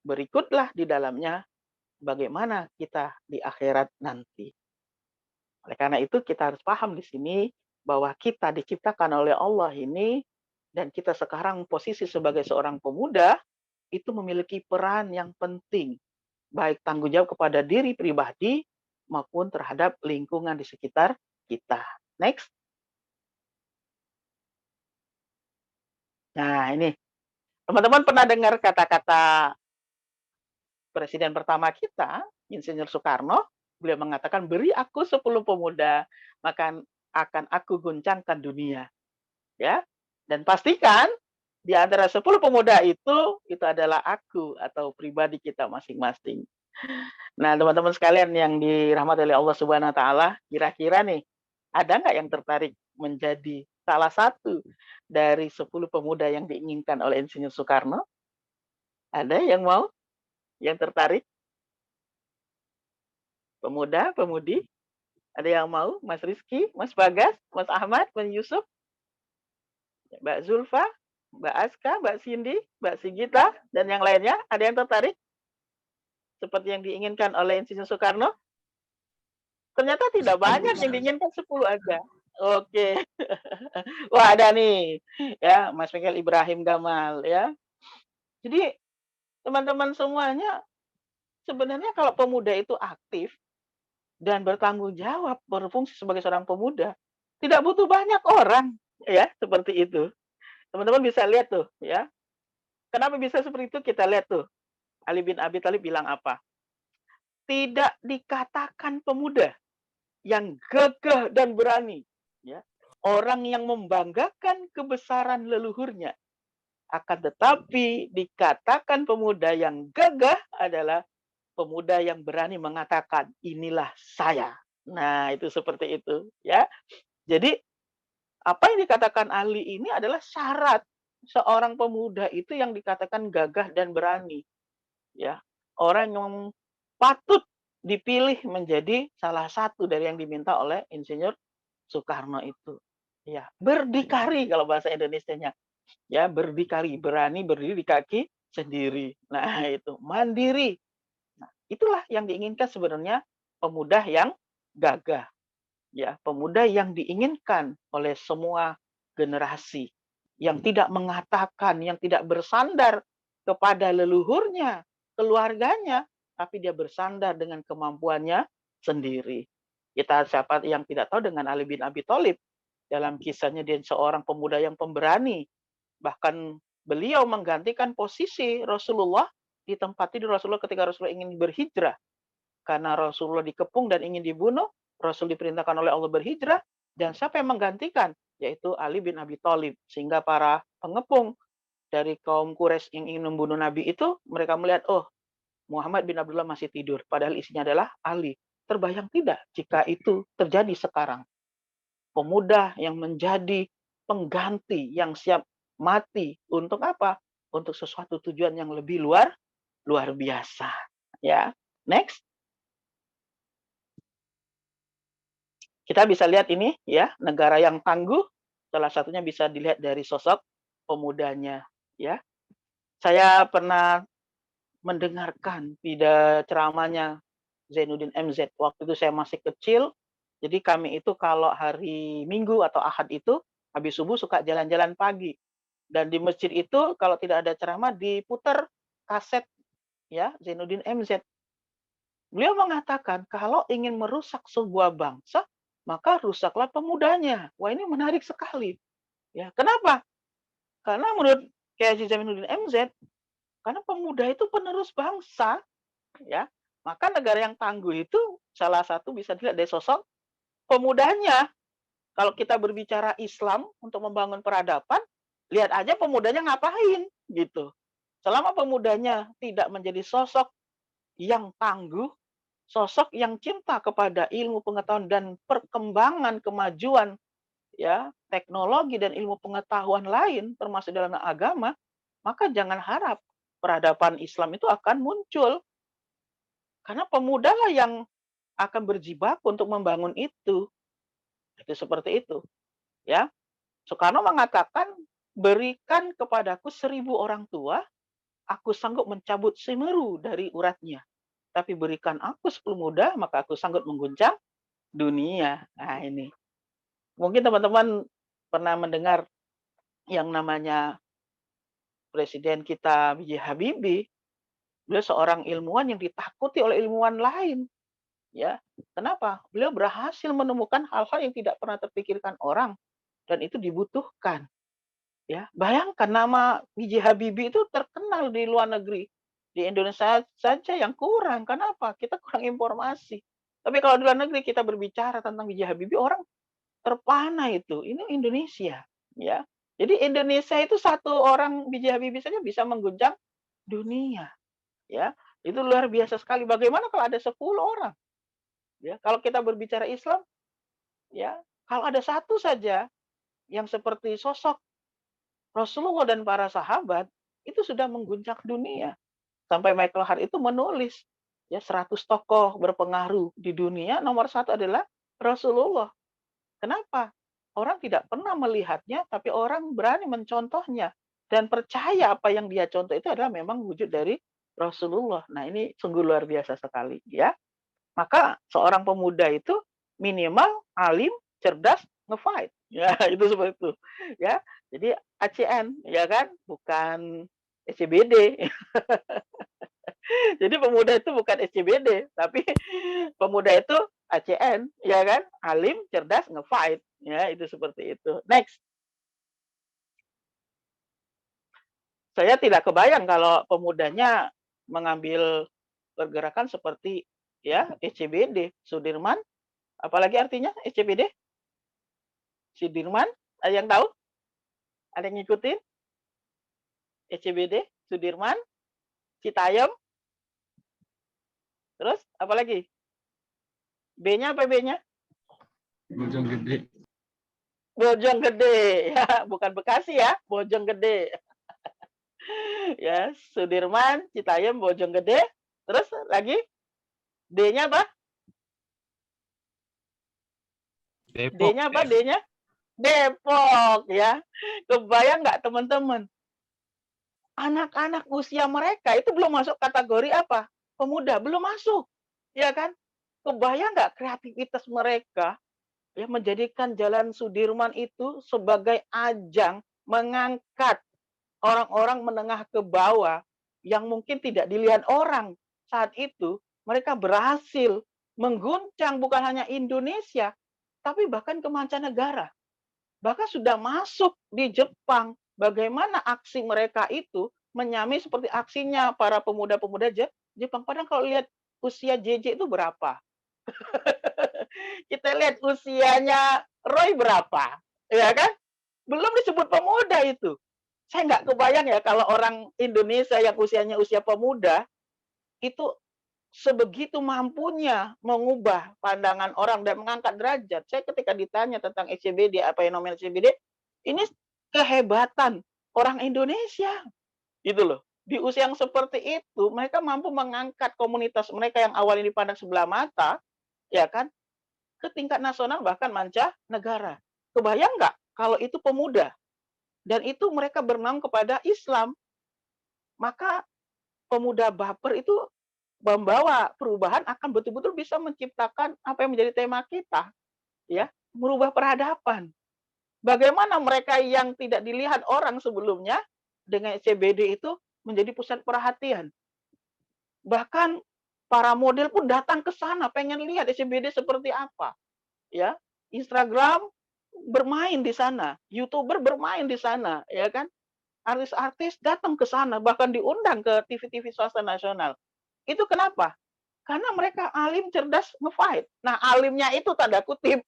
Berikutlah di dalamnya bagaimana kita di akhirat nanti. Oleh karena itu kita harus paham di sini bahwa kita diciptakan oleh Allah ini dan kita sekarang posisi sebagai seorang pemuda itu memiliki peran yang penting, baik tanggung jawab kepada diri pribadi maupun terhadap lingkungan di sekitar kita. Next. Nah, ini teman-teman pernah dengar kata-kata presiden pertama kita, Insinyur Soekarno, beliau mengatakan, beri aku 10 pemuda, maka akan aku guncangkan dunia. Ya, dan pastikan di antara 10 pemuda itu adalah aku atau pribadi kita masing-masing. Nah, teman-teman sekalian yang dirahmati oleh Allah Subhanahu wa taala, kira-kira nih ada nggak yang tertarik menjadi salah satu dari 10 pemuda yang diinginkan oleh Insinyur Soekarno? Ada yang mau? Yang tertarik? Pemuda, pemudi? Ada yang mau? Mas Rizky, Mas Bagas, Mas Ahmad, Mas Yusuf, Mbak Zulfa, Mbak Aska, Mbak Cindy, Mbak Sigita, dan yang lainnya? Ada yang tertarik? Seperti yang diinginkan oleh Insinyur Soekarno? Ternyata tidak banyak yang diinginkan 10 aja. Oke. Wah, ada nih. Ya, Mas Mikael Ibrahim Gamal ya. Jadi teman-teman semuanya sebenarnya kalau pemuda itu aktif dan bertanggung jawab berfungsi sebagai seorang pemuda, tidak butuh banyak orang ya, seperti itu. Teman-teman bisa lihat tuh ya. Kenapa bisa seperti itu? Kita lihat tuh. Ali bin Abi Thalib bilang apa? Tidak dikatakan pemuda yang gagah dan berani, ya. Orang yang membanggakan kebesaran leluhurnya. Akan tetapi dikatakan pemuda yang gagah adalah pemuda yang berani mengatakan inilah saya. Nah, itu seperti itu, ya. Jadi apa yang dikatakan Ali ini adalah syarat seorang pemuda itu yang dikatakan gagah dan berani, ya. Orang yang patut dipilih menjadi salah satu dari yang diminta oleh Insinyur Soekarno itu. Ya, berdikari kalau bahasa Indonesianya. Ya, berdikari, berani berdiri di kaki sendiri. Nah, itu mandiri. Nah, itulah yang diinginkan sebenarnya pemuda yang gagah. Ya, pemuda yang diinginkan oleh semua generasi yang tidak mengatakan, yang tidak bersandar kepada leluhurnya, keluarganya, tapi dia bersandar dengan kemampuannya sendiri. Kita siapa yang tidak tahu dengan Ali bin Abi Thalib dalam kisahnya dia seorang pemuda yang pemberani, bahkan beliau menggantikan posisi Rasulullah di tempat tidur Rasulullah ketika Rasulullah ingin berhijrah. Karena Rasulullah dikepung dan ingin dibunuh, Rasul diperintahkan oleh Allah berhijrah, dan siapa yang menggantikan? Yaitu Ali bin Abi Thalib. Sehingga para pengepung dari kaum Quraisy yang ingin membunuh Nabi itu, mereka melihat, oh, Muhammad bin Abdullah masih tidur. Padahal isinya adalah Ali. Terbayang tidak jika itu terjadi sekarang? Pemuda yang menjadi pengganti, yang siap mati. Untuk apa? Untuk sesuatu tujuan yang lebih luar biasa. Ya, next. Kita bisa lihat ini ya, negara yang tangguh, salah satunya bisa dilihat dari sosok pemudanya ya. Saya pernah mendengarkan ceramahnya Zainuddin MZ. Waktu itu saya masih kecil, Jadi kami itu kalau hari Minggu atau Ahad itu habis subuh suka jalan-jalan pagi. Dan di masjid itu kalau tidak ada ceramah diputar kaset ya Zainuddin MZ. Beliau mengatakan kalau ingin merusak sebuah bangsa, maka rusaklah pemudanya. Wah, ini menarik sekali. Ya, kenapa? Karena menurut Kiai Haji Zainuddin MZ, karena pemuda itu penerus bangsa, ya. Maka negara yang tangguh itu salah satu bisa dilihat dari sosok pemudanya. Kalau kita berbicara Islam untuk membangun peradaban, lihat aja pemudanya ngapain gitu. Selama pemudanya tidak menjadi sosok yang tangguh, sosok yang cinta kepada ilmu pengetahuan dan perkembangan kemajuan ya teknologi dan ilmu pengetahuan lain termasuk dalam agama, maka jangan harap peradaban Islam itu akan muncul. Karena pemuda lah yang akan berjibaku untuk membangun itu. Itu seperti itu. Ya, Soekarno mengatakan, berikan kepadaku 1000 orang tua, aku sanggup mencabut Semeru dari uratnya. Tapi berikan aku 10 muda, maka aku sanggup mengguncang dunia. Nah ini. Mungkin teman-teman pernah mendengar yang namanya Presiden kita B.J. Habibie. Beliau seorang ilmuwan yang ditakuti oleh ilmuwan lain. Ya, kenapa? Beliau berhasil menemukan hal-hal yang tidak pernah terpikirkan orang dan itu dibutuhkan. Ya, bayangkan nama B.J. Habibie itu terkenal di luar negeri. Di Indonesia saja yang kurang. Kenapa? Kita kurang informasi. Tapi kalau di luar negeri kita berbicara tentang B.J. Habibie, orang terpana itu. Ini Indonesia, ya. Jadi Indonesia itu satu orang B.J. Habibie saja bisa mengguncang dunia, ya. Itu luar biasa sekali. Bagaimana kalau ada 10 orang? Ya, kalau kita berbicara Islam, ya, kalau ada satu saja yang seperti sosok Rasulullah dan para sahabat, itu sudah mengguncang dunia. Sampai Michael Hart itu menulis, ya 100 tokoh berpengaruh di dunia, nomor 1 adalah Rasulullah. Kenapa? Orang tidak pernah melihatnya, tapi orang berani mencontohnya. Dan percaya apa yang dia contoh itu adalah memang wujud dari Rasulullah. Nah ini sungguh luar biasa sekali. Ya. Maka seorang pemuda itu minimal alim, cerdas, nge-fight. Ya, itu seperti itu. Ya. Jadi ACN, ya kan? Bukan SCBD. Jadi pemuda itu bukan SCBD, tapi pemuda itu ACN, ya kan? Alim, cerdas, nge-fight. Ya, itu seperti itu. Next. Saya tidak kebayang kalau pemudanya mengambil pergerakan seperti ya SCBD, Sudirman. Apalagi artinya SCBD? Sudirman? Ada yang tahu? Ada yang ngikutin? SCBD, Sudirman, Citayam. Terus apa lagi? B-nya apa B-nya? Bojonggede. Bojonggede. Ya, bukan Bekasi ya, Bojonggede. Ya, Sudirman, Citayam, Bojonggede. Terus lagi? D-nya apa? Depok. D-nya apa? D-nya? Depok ya. Kebayang nggak teman-teman? Anak-anak usia mereka itu belum masuk kategori apa? Pemuda, belum masuk. Ya kan? Kebayang nggak kreativitas mereka ya menjadikan Jalan Sudirman itu sebagai ajang mengangkat orang-orang menengah ke bawah yang mungkin tidak dilihat orang saat itu. Mereka berhasil mengguncang bukan hanya Indonesia, tapi bahkan ke mancanegara. Bahkan sudah masuk di Jepang. Bagaimana aksi mereka itu menyamai seperti aksinya para pemuda-pemuda Jepang. Padahal kalau lihat usia JJ itu berapa? Kita lihat usianya Roy berapa, ya kan? Belum disebut pemuda itu. Saya nggak kebayang ya kalau orang Indonesia yang usianya usia pemuda itu sebegitu mampunya mengubah pandangan orang dan mengangkat derajat. Saya ketika ditanya tentang SCBD, apa yang namanya SCBD, ini kehebatan orang Indonesia, gitu loh. Di usia yang seperti itu, mereka mampu mengangkat komunitas mereka yang awalnya dipandang sebelah mata, ya kan, ke tingkat nasional bahkan mancanegara. Kebayang nggak kalau itu pemuda dan itu mereka bernaung kepada Islam, maka pemuda baper itu membawa perubahan akan betul-betul bisa menciptakan apa yang menjadi tema kita, ya, merubah peradaban. Bagaimana mereka yang tidak dilihat orang sebelumnya dengan SCBD itu menjadi pusat perhatian. Bahkan para model pun datang ke sana pengen lihat SCBD seperti apa, ya. Instagram bermain di sana, YouTuber bermain di sana, ya kan? Artis-artis datang ke sana, bahkan diundang ke TV-TV swasta nasional. Itu kenapa? Karena mereka alim, cerdas, nge-fight. Nah, alimnya itu tanda kutip,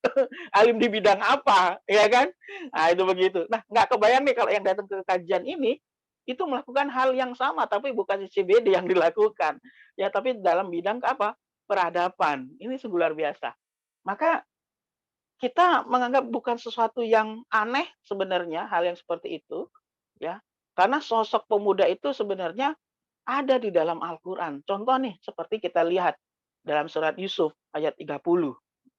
alim di bidang apa, ya kan? Nah, itu begitu. Nah, nggak kebayang nih kalau yang datang ke kajian ini, itu melakukan hal yang sama, tapi bukan CBD yang dilakukan. Ya, tapi dalam bidang apa? Peradaban. Ini sungguh luar biasa. Maka kita menganggap bukan sesuatu yang aneh sebenarnya hal yang seperti itu, ya. Karena sosok pemuda itu sebenarnya ada di dalam Al-Qur'an. Contoh nih seperti kita lihat dalam surat Yusuf ayat 30,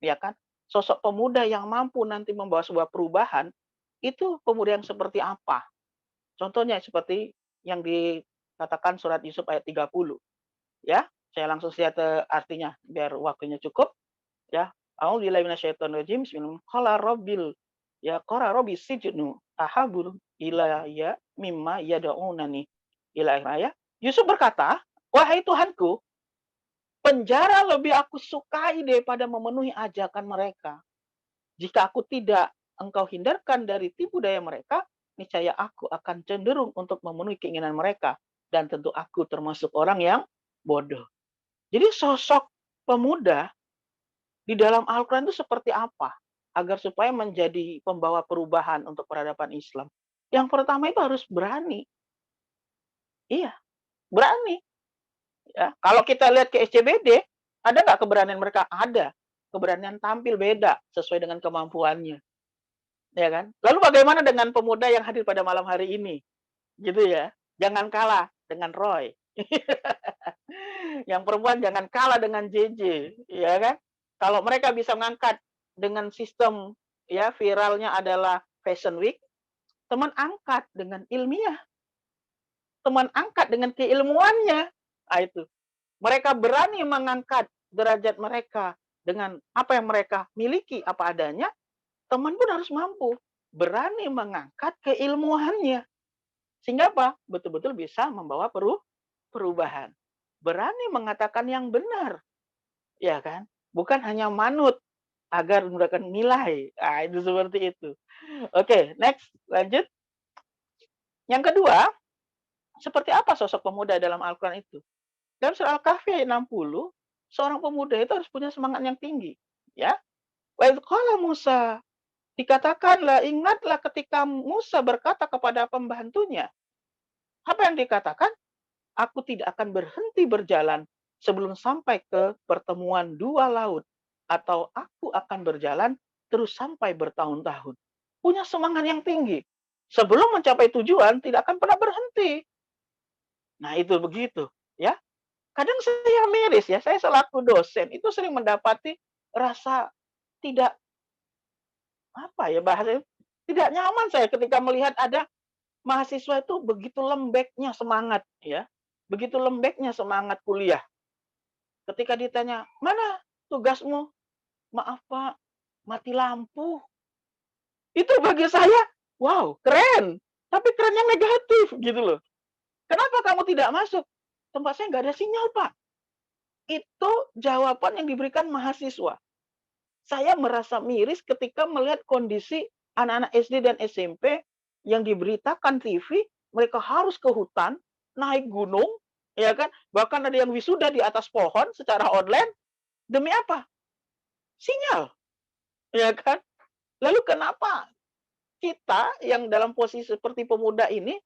ya kan. Sosok pemuda yang mampu nanti membawa sebuah perubahan, itu pemuda yang seperti apa? Contohnya seperti yang dikatakan surat Yusuf ayat 30, ya. Saya langsung lihat artinya biar waktunya cukup, ya. A'udzubillahi minasyaitonirrajim. Bismillah. Qala rabbil ya qara rabbi sijnu ahabul ilayya mimma yad'unani ila akhir. Yusuf berkata, "Wahai Tuhanku, penjara lebih aku sukai daripada memenuhi ajakan mereka. Jika aku tidak engkau hindarkan dari tipu daya mereka, niscaya aku akan cenderung untuk memenuhi keinginan mereka dan tentu aku termasuk orang yang bodoh." Jadi sosok pemuda di dalam Al-Quran itu seperti apa? Agar supaya menjadi pembawa perubahan untuk peradaban Islam. Yang pertama itu harus berani. Iya, berani. Ya, kalau kita lihat ke SCBD, ada nggak keberanian mereka? Ada. Keberanian tampil beda sesuai dengan kemampuannya. Ya kan? Lalu bagaimana dengan pemuda yang hadir pada malam hari ini? Gitu ya. Jangan kalah dengan Roy. Yang perempuan jangan kalah dengan JJ, ya kan? Kalau mereka bisa mengangkat dengan sistem ya viralnya adalah Fashion Week, teman angkat dengan ilmiah, teman angkat dengan keilmuannya. Nah, itu. Mereka berani mengangkat derajat mereka dengan apa yang mereka miliki apa adanya, teman pun harus mampu berani mengangkat keilmuannya. Sehingga apa? Betul-betul bisa membawa perubahan. Berani mengatakan yang benar. Ya kan? Bukan hanya manut agar mendapatkan nilai. Nah, itu seperti itu. Oke, next, lanjut. Yang kedua, seperti apa sosok pemuda dalam Al-Quran itu? Dalam surah Al-Kahfi ayat 60, seorang pemuda itu harus punya semangat yang tinggi. Ya, wa idz qala Musa, dikatakanlah, ingatlah ketika Musa berkata kepada pembantunya. Apa yang dikatakan? Aku tidak akan berhenti berjalan sebelum sampai ke pertemuan dua laut. Atau aku akan berjalan terus sampai bertahun-tahun. Punya semangat yang tinggi. Sebelum mencapai tujuan, tidak akan pernah berhenti. Nah, itu begitu. Ya, kadang saya miris ya, saya selaku dosen, itu sering mendapati rasa tidak, apa ya bahasanya, tidak nyaman saya ketika melihat ada mahasiswa itu begitu lembeknya semangat, ya. Begitu lembeknya semangat kuliah. Ketika ditanya, "Mana tugasmu?" "Maaf, Pak, mati lampu." Itu bagi saya, wow, keren. Tapi kerennya negatif gitu loh. "Kenapa kamu tidak masuk?" "Tempat saya nggak ada sinyal, Pak." Itu jawaban yang diberikan mahasiswa. Saya merasa miris ketika melihat kondisi anak-anak SD dan SMP yang diberitakan TV, mereka harus ke hutan, naik gunung, ya kan? Bahkan ada yang wisuda di atas pohon secara online. Demi apa? Sinyal, ya kan? Lalu kenapa kita yang dalam posisi seperti pemuda ini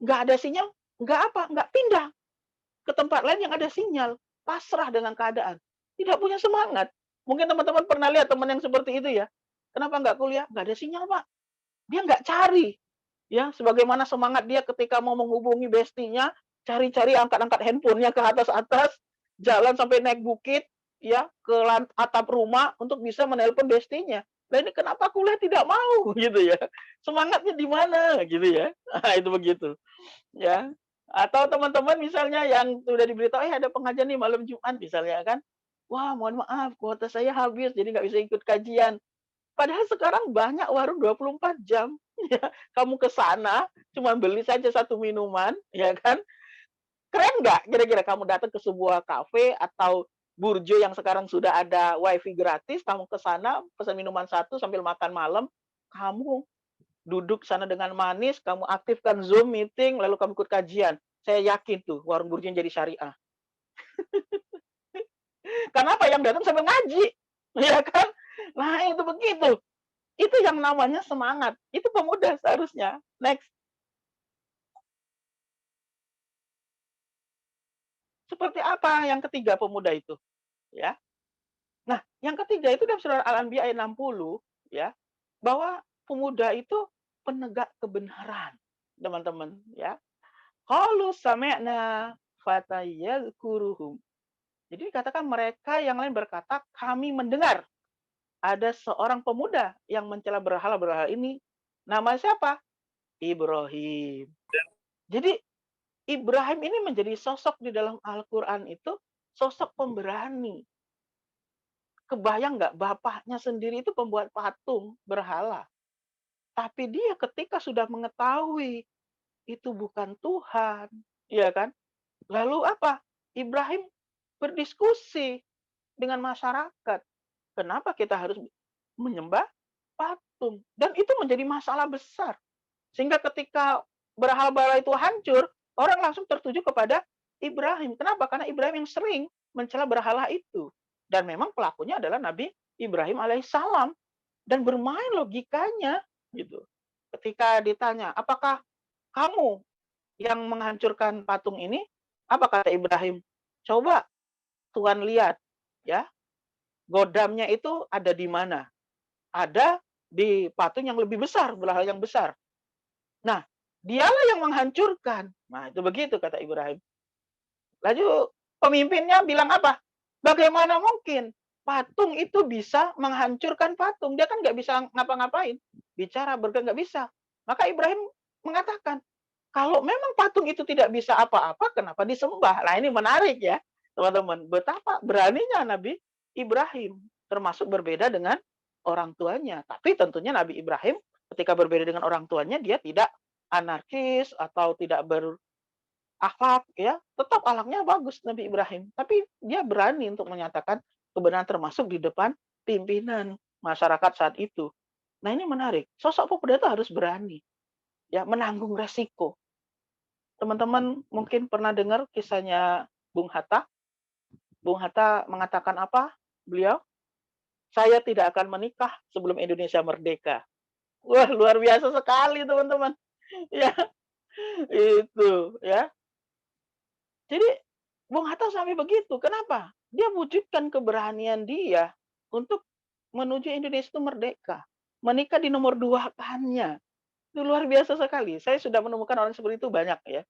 nggak ada sinyal, nggak apa, nggak pindah ke tempat lain yang ada sinyal, pasrah dengan keadaan, tidak punya semangat. Mungkin teman-teman pernah lihat teman yang seperti itu ya. Kenapa nggak kuliah? Nggak ada sinyal, Pak. Dia nggak cari. Ya, sebagaimana semangat dia ketika mau menghubungi bestinya, cari-cari angkat-angkat handphonenya ke atas-atas, jalan sampai naik bukit, ya, ke atap rumah untuk bisa menelpon bestinya. Nah, ini kenapa kuliah tidak mau gitu ya? Semangatnya di mana gitu ya? Nah, itu begitu. Ya. Atau teman-teman misalnya yang sudah diberitahu, ada pengajian nih malam Jumat misalnya kan. Wah, mohon maaf, kuota saya habis, jadi nggak bisa ikut kajian. Padahal sekarang banyak warung 24 jam. Ya, kamu ke sana cuma beli saja satu minuman, ya kan? Keren nggak kira-kira kamu datang ke sebuah kafe atau burjo yang sekarang sudah ada wifi gratis, kamu ke sana pesan minuman satu sambil makan malam, kamu duduk sana dengan manis, kamu aktifkan Zoom meeting, lalu kamu ikut kajian. Saya yakin tuh warung burjo jadi syariah. Kenapa? Yang datang sambil ngaji, ya kan? Nah itu begitu. Itu yang namanya semangat. Itu pemuda seharusnya. Next. Seperti apa yang ketiga pemuda itu? Ya. Nah, yang ketiga itu dalam surah Al-Anbiya ayat 60, ya, bahwa pemuda itu penegak kebenaran, teman-teman, ya. Qalu sami'na fatayadhkuruhum. Jadi dikatakan mereka yang lain berkata, kami mendengar ada seorang pemuda yang mencela berhala-berhala ini. Nama siapa? Ibrahim. Jadi Ibrahim ini menjadi sosok di dalam Al-Quran itu sosok pemberani. Kebayang nggak bapaknya sendiri itu pembuat patung berhala. Tapi dia ketika sudah mengetahui itu bukan Tuhan, ya kan? Lalu apa? Ibrahim berdiskusi dengan masyarakat. Kenapa kita harus menyembah patung? Dan itu menjadi masalah besar. Sehingga ketika berhala-berhala itu hancur, orang langsung tertuju kepada Ibrahim. Kenapa? Karena Ibrahim yang sering mencela berhala itu. Dan memang pelakunya adalah Nabi Ibrahim alaihissalam. Dan bermain logikanya gitu. Ketika ditanya, apakah kamu yang menghancurkan patung ini? Apa kata Ibrahim? Coba Tuhan lihat, ya, godamnya itu ada di mana? Ada di patung yang lebih besar, berhala yang besar. Nah, dialah yang menghancurkan. Nah, itu begitu kata Ibrahim. Lalu pemimpinnya bilang apa? Bagaimana mungkin patung itu bisa menghancurkan patung? Dia kan nggak bisa ngapa-ngapain. Bicara, bergerak nggak bisa. Maka Ibrahim mengatakan, kalau memang patung itu tidak bisa apa-apa, kenapa disembah? Nah, ini menarik ya, teman-teman. Betapa beraninya Nabi Ibrahim. Termasuk berbeda dengan orang tuanya. Tapi tentunya Nabi Ibrahim ketika berbeda dengan orang tuanya, dia tidak anarkis atau tidak berakhlak, ya. Tetap akhlaknya bagus Nabi Ibrahim. Tapi dia berani untuk menyatakan kebenaran termasuk di depan pimpinan masyarakat saat itu. Nah ini menarik. Sosok pemuda itu harus berani, ya, menanggung resiko. Teman-teman mungkin pernah dengar kisahnya Bung Hatta. Bung Hatta mengatakan apa? Beliau, saya tidak akan menikah sebelum Indonesia merdeka. Wah, luar biasa sekali, teman-teman. Ya, itu, ya. Jadi, Bung Hatta sampai begitu. Kenapa? Dia wujudkan keberanian dia untuk menuju Indonesia itu merdeka. Menikah di nomor 2 kannya. Itu luar biasa sekali. Saya sudah menemukan orang seperti itu banyak, ya.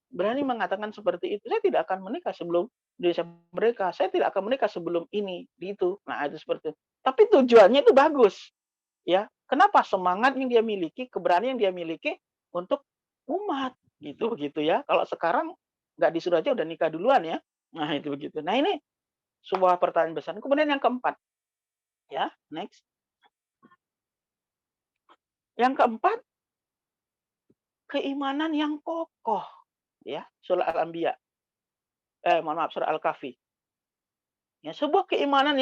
Berani mengatakan seperti itu. Saya tidak akan menikah sebelum Indonesia merdeka. Saya tidak akan menikah sebelum ini, di itu. Nah, itu seperti itu. Tapi tujuannya itu bagus. Ya, kenapa? Semangat yang dia miliki, keberanian yang dia miliki untuk umat, gitu begitu ya. Kalau sekarang nggak disuruh aja udah nikah duluan ya. Nah, itu begitu. Nah, ini sebuah pertanyaan besar. Kemudian yang keempat, ya, next. Yang keempat, keimanan yang kokoh, ya, surah Al-Anbiya. Mohon maaf, surah Al-Kahfi. Ya, sebuah keimanan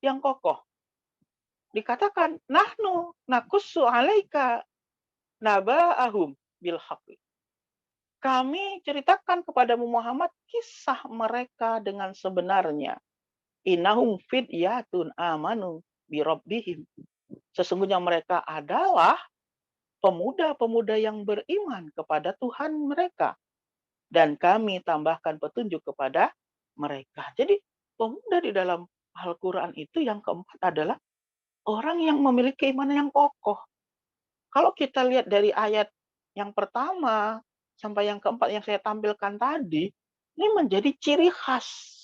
yang kokoh. Dikatakan, nahnu nakussu alaika naba'ahum bil haqqi. Kami ceritakan kepadamu Muhammad kisah mereka dengan sebenarnya. Innahum fidyatun amanu bi rabbihim. Sesungguhnya mereka adalah pemuda-pemuda yang beriman kepada Tuhan mereka. Dan kami tambahkan petunjuk kepada mereka. Jadi pemuda di dalam Al-Quran itu yang keempat adalah orang yang memiliki keimanan yang kokoh. Kalau kita lihat dari ayat yang pertama sampai yang keempat yang saya tampilkan tadi, ini menjadi ciri khas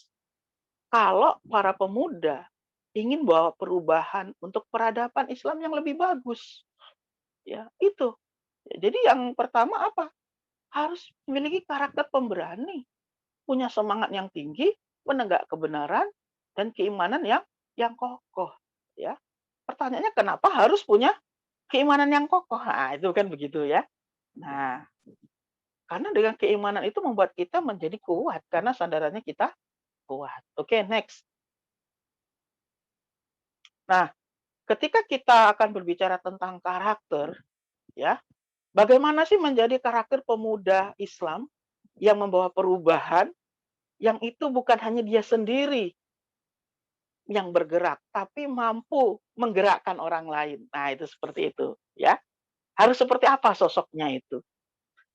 kalau para pemuda ingin bawa perubahan untuk peradaban Islam yang lebih bagus. Ya, itu. Jadi yang pertama apa? Harus memiliki karakter pemberani, punya semangat yang tinggi, menegak kebenaran dan keimanan yang kokoh, ya. pertanyaannya kenapa harus punya keimanan yang kokoh? Nah, itu kan begitu ya. Nah, karena dengan keimanan itu membuat kita menjadi kuat karena sandarannya kita kuat. Oke, next. Nah, ketika kita akan berbicara tentang karakter, ya, bagaimana sih menjadi karakter pemuda Islam yang membawa perubahan, yang itu bukan hanya dia sendiri yang bergerak, tapi mampu menggerakkan orang lain. Nah, itu seperti itu, ya. Harus seperti apa sosoknya itu?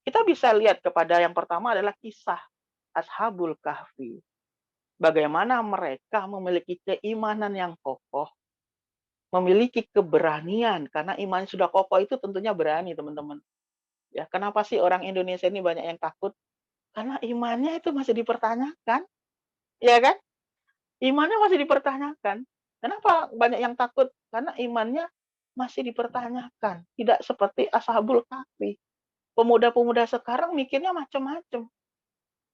Kita bisa lihat kepada yang pertama adalah kisah Ashabul Kahfi. Bagaimana mereka memiliki keimanan yang kokoh, memiliki keberanian, karena iman sudah kokoh itu tentunya berani, teman-teman. Ya, kenapa sih orang Indonesia ini banyak yang takut? Karena imannya itu masih dipertanyakan, ya kan? Imannya masih dipertanyakan. Kenapa banyak yang takut? Karena imannya masih dipertanyakan. Tidak seperti Ashabul Kahfi. Pemuda-pemuda sekarang mikirnya macam-macam.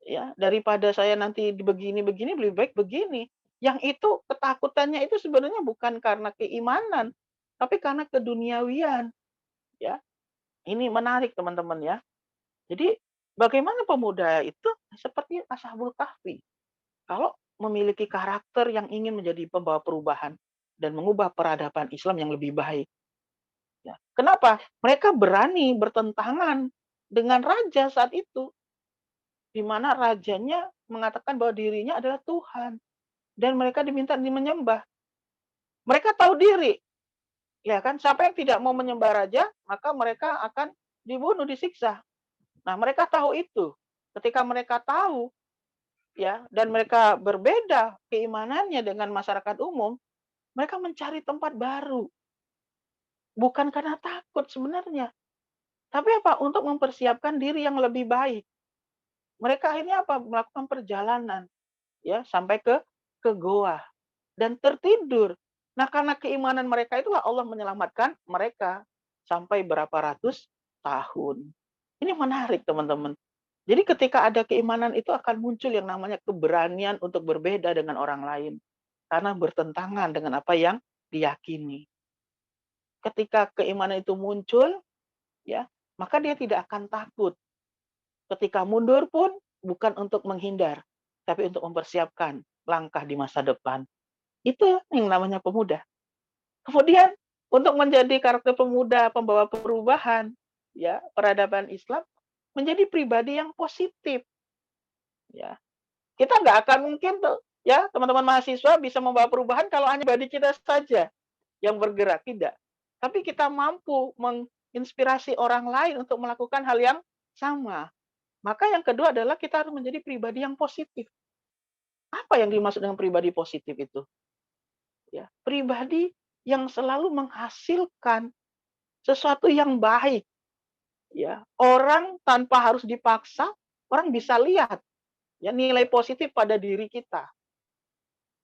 Ya, daripada saya nanti begini-begini, lebih baik begini. Yang itu ketakutannya itu sebenarnya bukan karena keimanan, tapi karena keduniawian. Ya, ini menarik teman-teman ya. Jadi bagaimana pemuda itu seperti Ashabul Kahfi. Kalau memiliki karakter yang ingin menjadi pembawa perubahan dan mengubah peradaban Islam yang lebih baik. Ya. Kenapa? Mereka berani bertentangan dengan raja saat itu, di mana rajanya mengatakan bahwa dirinya adalah Tuhan dan mereka diminta menyembah. Mereka tahu diri, ya kan? Siapa yang tidak mau menyembah raja, maka mereka akan dibunuh, disiksa. Nah, mereka tahu itu. Ketika mereka tahu, ya, dan mereka berbeda keimanannya dengan masyarakat umum, mereka mencari tempat baru. Bukan karena takut sebenarnya, tapi apa? Untuk mempersiapkan diri yang lebih baik. Mereka akhirnya apa? Melakukan perjalanan, ya, sampai ke goa dan tertidur. Nah, karena keimanan mereka itulah Allah menyelamatkan mereka sampai berapa ratus tahun. Ini menarik, teman-teman. Jadi ketika ada keimanan itu akan muncul yang namanya keberanian untuk berbeda dengan orang lain. Karena bertentangan dengan apa yang diyakini. Ketika keimanan itu muncul, ya, maka dia tidak akan takut. Ketika mundur pun bukan untuk menghindar, tapi untuk mempersiapkan langkah di masa depan. Itu yang namanya pemuda. Kemudian untuk menjadi karakter pemuda pembawa perubahan, ya, peradaban Islam menjadi pribadi yang positif. Ya, kita nggak akan mungkin tuh, ya, teman-teman mahasiswa bisa membawa perubahan kalau hanya pribadi kita saja yang bergerak, tidak. Tapi kita mampu menginspirasi orang lain untuk melakukan hal yang sama. Maka yang kedua adalah kita harus menjadi pribadi yang positif. Apa yang dimaksud dengan pribadi positif itu? Ya, pribadi yang selalu menghasilkan sesuatu yang baik. Ya, orang tanpa harus dipaksa, orang bisa lihat ya nilai positif pada diri kita.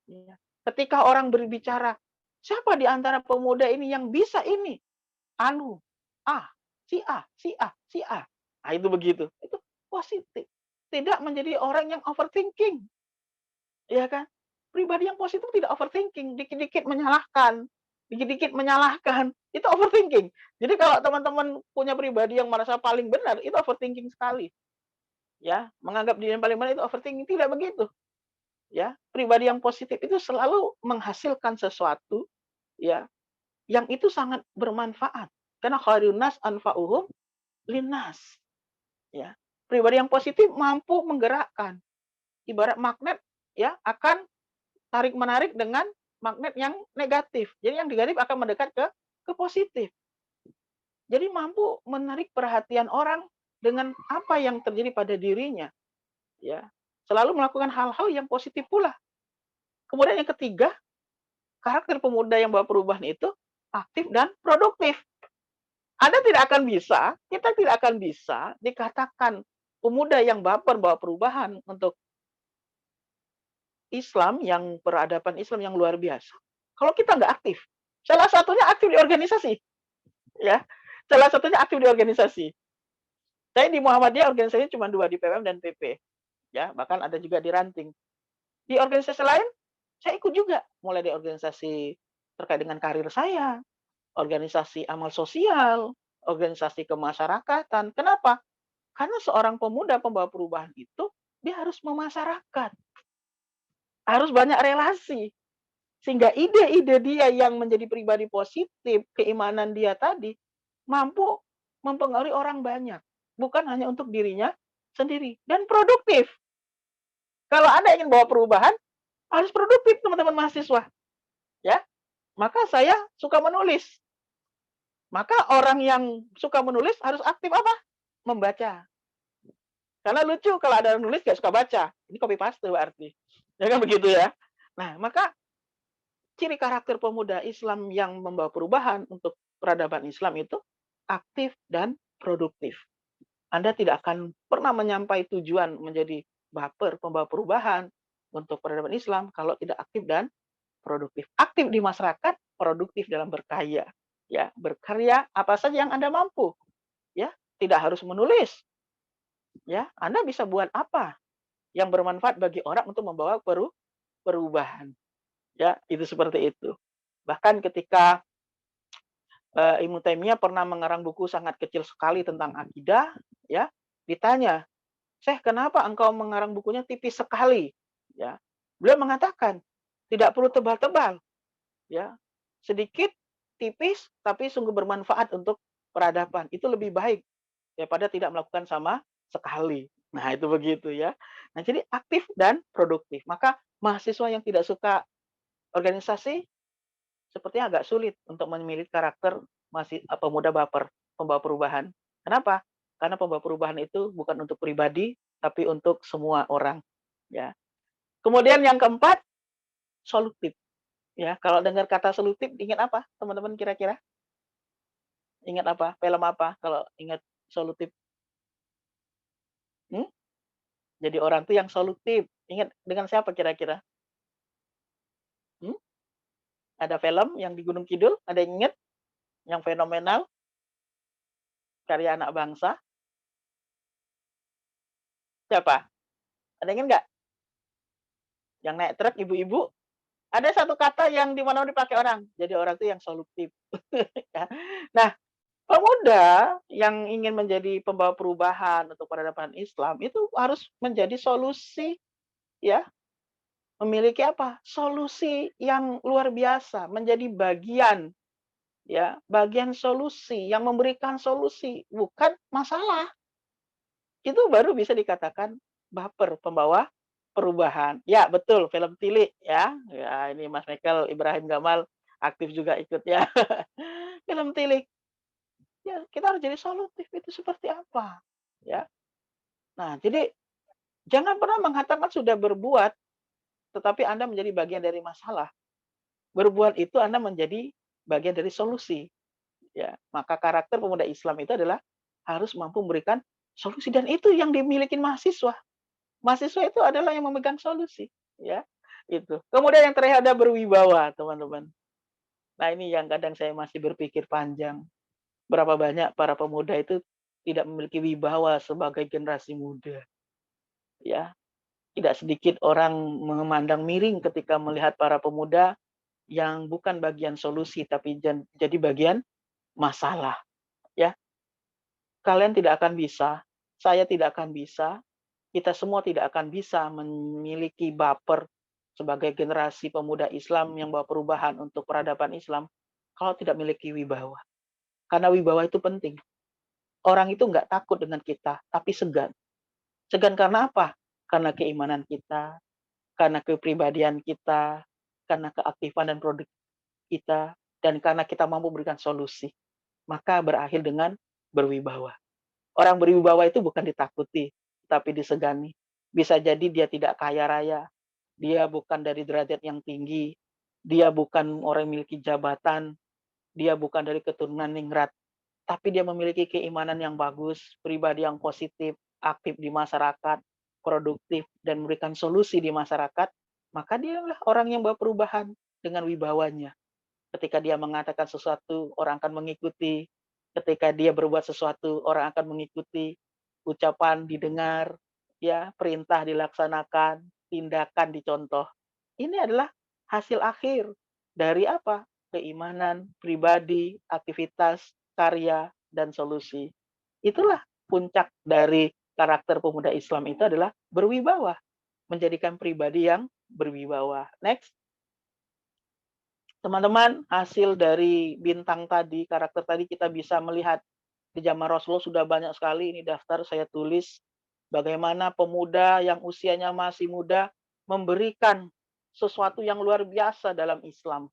Ya. Ketika orang berbicara, siapa di antara pemuda ini yang bisa ini? Anu, A, si A, si A, si A. Nah, itu begitu. Itu positif. Tidak menjadi orang yang overthinking. Ya kan? Pribadi yang positif tidak overthinking, dikit-dikit menyalahkan, dikit-dikit menyalahkan, itu overthinking. Jadi kalau teman-teman punya pribadi yang merasa paling benar, itu overthinking sekali. Ya, menganggap diri yang paling benar itu overthinking, tidak begitu. Ya, pribadi yang positif itu selalu menghasilkan sesuatu, ya, yang itu sangat bermanfaat. Karena khairun nas anfa'uhum linnas. Ya. Pribadi yang positif mampu menggerakkan. Ibarat magnet, ya, akan tarik menarik dengan magnet yang negatif. Jadi yang negatif akan mendekat ke positif. Jadi mampu menarik perhatian orang dengan apa yang terjadi pada dirinya. Ya. Selalu melakukan hal-hal yang positif pula. Kemudian yang ketiga, karakter pemuda yang bawa perubahan itu aktif dan produktif. Anda tidak akan bisa, kita tidak akan bisa dikatakan pemuda yang baper bawa perubahan untuk Islam, yang peradaban Islam yang luar biasa, kalau kita nggak aktif. Salah satunya aktif di organisasi. Ya, salah satunya aktif di organisasi. Saya di Muhammadiyah organisasinya cuma 2, di PWM dan PP. Ya, bahkan ada juga di ranting. Di organisasi lain, saya ikut juga. Mulai di organisasi terkait dengan karir saya, organisasi amal sosial, organisasi kemasyarakatan. Kenapa? Karena seorang pemuda pembawa perubahan itu, dia harus memasyarakat, harus banyak relasi. Sehingga ide-ide dia yang menjadi pribadi positif, keimanan dia tadi, mampu mempengaruhi orang banyak. Bukan hanya untuk dirinya sendiri. Dan produktif. Kalau Anda ingin bawa perubahan, harus produktif teman-teman mahasiswa. Ya, maka saya suka menulis. Maka orang yang suka menulis harus aktif apa? Membaca. Karena lucu kalau ada yang nulis gak suka baca. Ini copy paste berarti. Ya kan begitu ya. Nah, maka ciri karakter pemuda Islam yang membawa perubahan untuk peradaban Islam itu aktif dan produktif. Anda tidak akan pernah menyampai tujuan menjadi baper pembawa perubahan untuk peradaban Islam kalau tidak aktif dan produktif. Aktif di masyarakat, produktif dalam berkarya. Ya, berkarya apa saja yang Anda mampu. Ya, tidak harus menulis. Ya, Anda bisa buat apa yang bermanfaat bagi orang untuk membawa perubahan. Ya, itu seperti itu. Bahkan ketika Ibnu Taimiyah pernah mengarang buku sangat kecil sekali tentang akidah, ya, ditanya, "Syekh, kenapa engkau mengarang bukunya tipis sekali?" Ya. Beliau mengatakan, "Tidak perlu tebal-tebal, ya. Sedikit, tipis, tapi sungguh bermanfaat untuk peradaban. Itu lebih baik daripada tidak melakukan sama sekali." Nah, itu begitu ya. Nah, jadi aktif dan produktif. Maka mahasiswa yang tidak suka organisasi sepertinya agak sulit untuk memilih karakter pemuda baper, pembawa perubahan. Kenapa? Karena pembawa perubahan itu bukan untuk pribadi, tapi untuk semua orang. Ya. Kemudian yang keempat, solutif. Ya, kalau dengar kata solutif, ingat apa, teman-teman kira-kira? Ingat apa? Film apa? Kalau ingat solutif, hmm? Jadi orang tuh yang solutif. Ingat dengan siapa kira-kira? Hmm? Ada film yang di Gunung Kidul? Ada yang ingat? Yang fenomenal? Karya anak bangsa? Siapa? Ada yang ingat nggak? Yang naik truk ibu-ibu? Ada satu kata yang di mana dipakai orang. Jadi orang itu yang solutif. Ya. Nah, pemuda yang ingin menjadi pembawa perubahan untuk peradaban Islam itu harus menjadi solusi, ya, memiliki apa? Solusi yang luar biasa, menjadi bagian, ya, bagian solusi yang memberikan solusi, bukan masalah. Itu baru bisa dikatakan baper, pembawa perubahan. Ya, betul, film Tilik ya. Ya, ini Mas Michael Ibrahim Gamal aktif juga ikut ya. Film Tilik. Ya, kita harus jadi solutif itu seperti apa, ya. Nah, jadi jangan pernah mengatakan sudah berbuat, tetapi Anda menjadi bagian dari masalah. Berbuat itu Anda menjadi bagian dari solusi, ya. Maka karakter pemuda Islam itu adalah harus mampu memberikan solusi dan itu yang dimiliki mahasiswa. Mahasiswa itu adalah yang memegang solusi, ya. Itu. Kemudian yang terakhir ada berwibawa, teman-teman. Nah, ini yang kadang saya masih berpikir panjang. Berapa banyak para pemuda itu tidak memiliki wibawa sebagai generasi muda. Ya, tidak sedikit orang memandang miring ketika melihat para pemuda yang bukan bagian solusi tapi jadi bagian masalah, ya. Kalian tidak akan bisa, saya tidak akan bisa, kita semua tidak akan bisa memiliki baper sebagai generasi pemuda Islam yang bawa perubahan untuk peradaban Islam kalau tidak memiliki wibawa. Karena wibawa itu penting. Orang itu nggak takut dengan kita, tapi segan. Segan karena apa? Karena keimanan kita, karena kepribadian kita, karena keaktifan dan produk kita, dan karena kita mampu memberikan solusi. Maka berakhir dengan berwibawa. Orang berwibawa itu bukan ditakuti, tapi disegani. Bisa jadi dia tidak kaya raya, dia bukan dari derajat yang tinggi, dia bukan orang yang memiliki jabatan, dia bukan dari keturunan ningrat, tapi dia memiliki keimanan yang bagus, pribadi yang positif, aktif di masyarakat, produktif, dan memberikan solusi di masyarakat, maka dialah orang yang bawa perubahan dengan wibawanya. Ketika dia mengatakan sesuatu, orang akan mengikuti. Ketika dia berbuat sesuatu, orang akan mengikuti. Ucapan didengar, ya, perintah dilaksanakan, tindakan dicontoh. Ini adalah hasil akhir dari apa? keimanan, pribadi, aktivitas, karya, dan solusi. Itulah puncak dari karakter pemuda Islam itu adalah berwibawa, menjadikan pribadi yang berwibawa. Next. Teman-teman, hasil dari bintang tadi, karakter tadi kita bisa melihat di zaman Rasulullah sudah banyak sekali, ini daftar saya tulis, bagaimana pemuda yang usianya masih muda memberikan sesuatu yang luar biasa dalam Islam.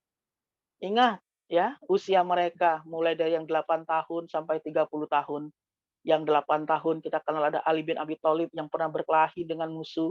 Ingat ya, usia mereka mulai dari yang 8 tahun sampai 30 tahun. Yang 8 tahun kita kenal ada Ali bin Abi Thalib yang pernah berkelahi dengan musuh.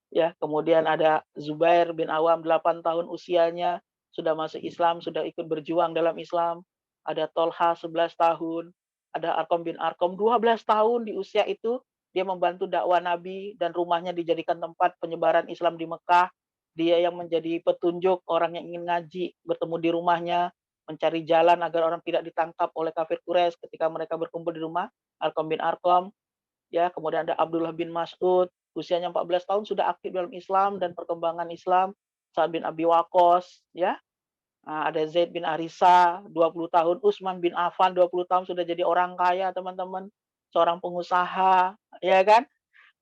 Ya, kemudian ada Zubair bin Awam 8 tahun usianya sudah masuk Islam, sudah ikut berjuang dalam Islam. Ada Tolha 11 tahun, ada Arqam bin Arqam 12 tahun di usia itu dia membantu dakwah Nabi dan rumahnya dijadikan tempat penyebaran Islam di Mekah. Dia yang menjadi petunjuk orang yang ingin ngaji bertemu di rumahnya, mencari jalan agar orang tidak ditangkap oleh kafir Quraisy ketika mereka berkumpul di rumah Arqam bin Arqam. Ya, kemudian ada Abdullah bin Mas'ud, usianya 14 tahun sudah aktif dalam Islam dan perkembangan Islam. Sa'ad bin Abi Waqqas, ya. Nah, ada Zaid bin Arisa, 20 tahun. Utsman bin Affan, 20 tahun sudah jadi orang kaya, teman-teman. Seorang pengusaha, ya kan?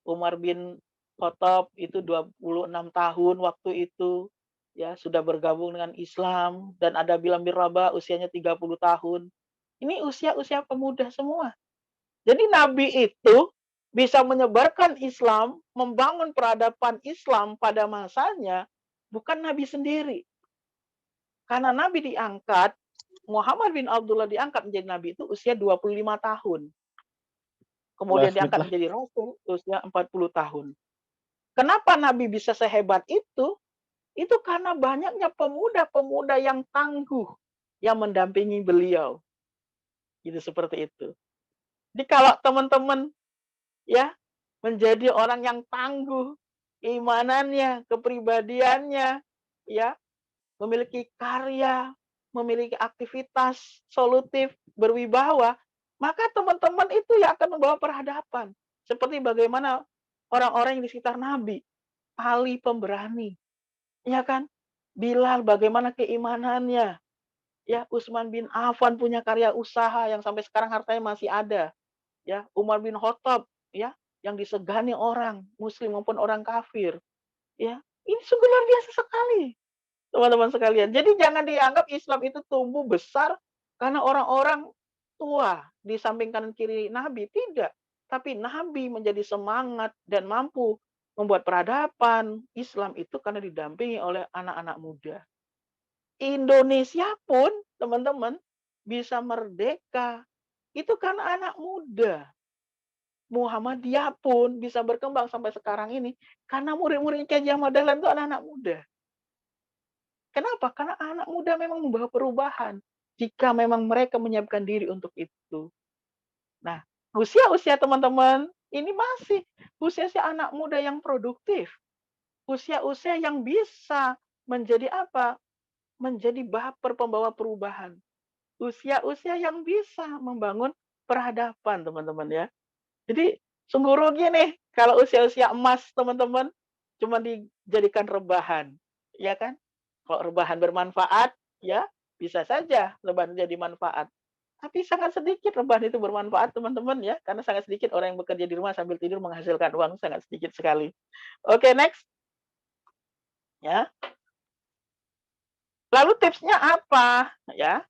Umar bin Khattab itu 26 tahun waktu itu, ya, sudah bergabung dengan Islam. Dan ada Bilal bin Rabah, usianya 30 tahun. Ini usia-usia pemuda semua. Jadi Nabi itu bisa menyebarkan Islam, membangun peradaban Islam pada masanya, bukan Nabi sendiri. Karena Nabi diangkat, Muhammad bin Abdullah diangkat menjadi Nabi itu usia 25 tahun. Kemudian diangkat menjadi Rasul usia 40 tahun. Kenapa Nabi bisa sehebat itu? Itu karena banyaknya pemuda-pemuda yang tangguh yang mendampingi beliau. Gitu seperti itu. Jadi kalau teman-teman ya menjadi orang yang tangguh, keimanannya, kepribadiannya, ya, memiliki karya, memiliki aktivitas solutif, berwibawa, maka teman-teman itu yang akan membawa peradaban. Seperti bagaimana orang-orang yang di sekitar Nabi, Ali pemberani, ya kan? Bilal bagaimana keimanannya, ya, Utsman bin Affan punya karya usaha yang sampai sekarang hartanya masih ada, ya, Umar bin Khattab, ya, yang disegani orang muslim maupun orang kafir, ya. Ini sungguh luar biasa sekali, teman-teman sekalian. Jadi jangan dianggap Islam itu tumbuh besar karena orang-orang tua di samping kanan kiri Nabi, tidak. Tapi Nabi menjadi semangat dan mampu membuat peradaban Islam itu karena didampingi oleh anak-anak muda. Indonesia pun, teman-teman, bisa merdeka itu karena anak muda. Muhammadiyah pun bisa berkembang sampai sekarang ini karena murid-murid Kiai Ahmad Dahlan itu anak-anak muda. Kenapa? Karena anak muda memang membawa perubahan jika memang mereka menyiapkan diri untuk itu. Nah, usia-usia teman-teman ini masih usia-usia anak muda yang produktif. Usia-usia yang bisa menjadi apa? Menjadi baper pembawa perubahan. Usia-usia yang bisa membangun peradaban, teman-teman ya. Jadi sungguh rugi nih kalau usia-usia emas teman-teman cuma dijadikan rebahan, ya kan? Kalau rebahan bermanfaat, ya bisa saja rebahan jadi manfaat. Tapi sangat sedikit rebahan itu bermanfaat teman-teman ya, karena sangat sedikit orang yang bekerja di rumah sambil tidur menghasilkan uang, sangat sedikit sekali. Oke, next. Ya. Lalu tipsnya apa? Ya.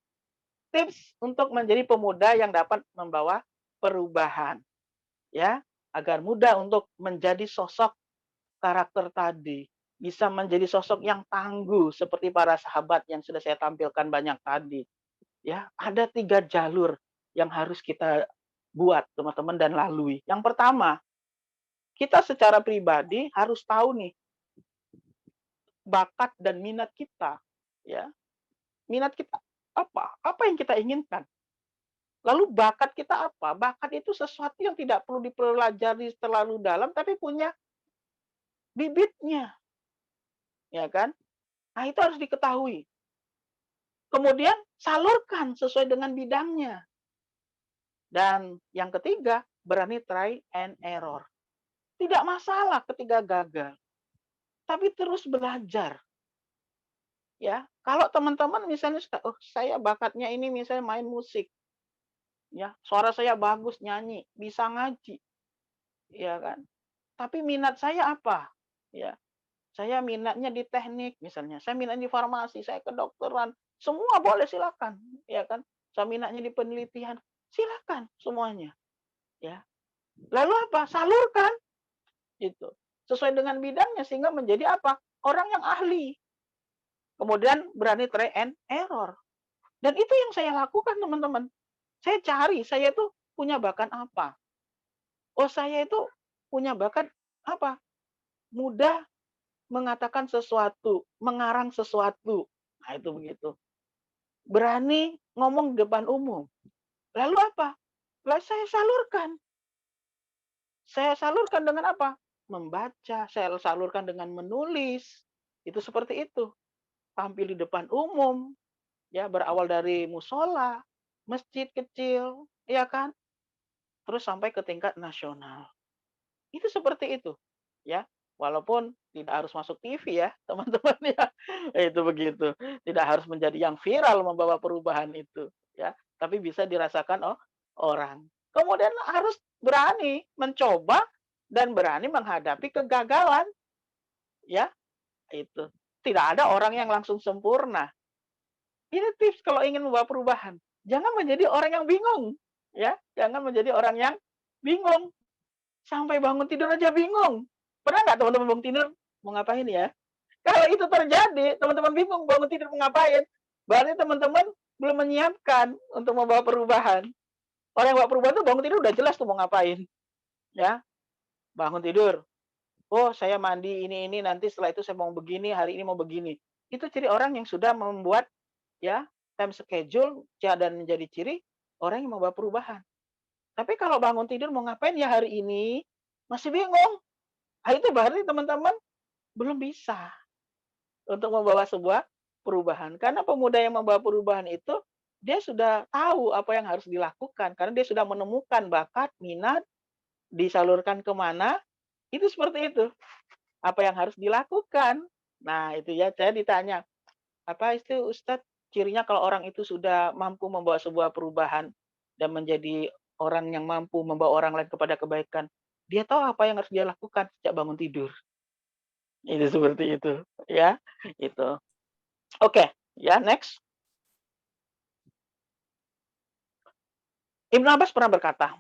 Tips untuk menjadi pemuda yang dapat membawa perubahan. Ya, agar mudah untuk menjadi sosok karakter tadi, bisa menjadi sosok yang tangguh seperti para sahabat yang sudah saya tampilkan banyak tadi. Ya, ada 3 jalur yang harus kita buat teman-teman dan lalui. Yang pertama, kita secara pribadi harus tahu nih bakat dan minat kita, ya. Minat kita apa? Apa yang kita inginkan? Lalu bakat kita apa? Bakat itu sesuatu yang tidak perlu dipelajari terlalu dalam, tapi punya bibitnya, ya kan? Nah, itu harus diketahui. Kemudian salurkan sesuai dengan bidangnya. Dan yang ketiga, berani try and error. Tidak masalah ketika gagal, tapi terus belajar. ya. Kalau teman-teman misalnya oh saya bakatnya ini misalnya main musik, ya, suara saya bagus nyanyi, bisa ngaji, ya kan. Tapi minat saya apa? Ya, saya minatnya di teknik misalnya, saya minat di farmasi, saya kedokteran, semua boleh silakan, ya kan. Saya minatnya di penelitian, silakan semuanya, ya. Lalu apa? Salurkan gitu. Sesuai dengan bidangnya sehingga menjadi apa? Orang yang ahli. Kemudian berani try and error. Dan itu yang saya lakukan, teman-teman. Saya cari, saya itu punya bakat apa? Oh, saya itu punya bakat apa? Mudah mengatakan sesuatu, mengarang sesuatu. Nah, itu begitu. Berani ngomong di depan umum. Lalu apa? Lalu saya salurkan. Saya salurkan dengan apa? Membaca, saya salurkan dengan menulis. Itu seperti itu. Tampil di depan umum, ya berawal dari musola, masjid kecil, ya kan? Terus sampai ke tingkat nasional. Itu seperti itu, ya. Walaupun tidak harus masuk TV ya, teman-teman ya. Itu begitu. Tidak harus menjadi yang viral membawa perubahan itu, ya. Tapi bisa dirasakan orang. Kemudian harus berani mencoba dan berani menghadapi kegagalan, ya. Itu. Tidak ada orang yang langsung sempurna. Ini tips kalau ingin membawa perubahan. Jangan menjadi orang yang bingung, ya. Jangan menjadi orang yang bingung. Sampai bangun tidur aja bingung. Pernah nggak teman-teman bangun tidur mau ngapain ya? Kalau itu terjadi, teman-teman bingung bangun tidur mau ngapain, berarti teman-teman belum menyiapkan untuk membawa perubahan. Orang yang bawa perubahan tuh bangun tidur udah jelas tuh mau ngapain, ya. Bangun tidur, oh saya mandi ini nanti setelah itu saya mau begini, hari ini mau begini. Itu ciri orang yang sudah membuat ya time schedule dan menjadi ciri orang yang membawa perubahan. Tapi kalau bangun tidur mau ngapain ya hari ini, masih bingung. Nah, itu berarti teman-teman belum bisa untuk membawa sebuah perubahan. Karena pemuda yang membawa perubahan itu, dia sudah tahu apa yang harus dilakukan. Karena dia sudah menemukan bakat, minat, disalurkan kemana, itu seperti itu. Apa yang harus dilakukan. Nah, itu ya, saya ditanya, apa itu Ustadz, cirinya kalau orang itu sudah mampu membawa sebuah perubahan dan menjadi orang yang mampu membawa orang lain kepada kebaikan, dia tahu apa yang harus dia lakukan sejak bangun tidur. Itu seperti itu, ya. Itu. Oke, ya next. Ibnu Abbas pernah berkata,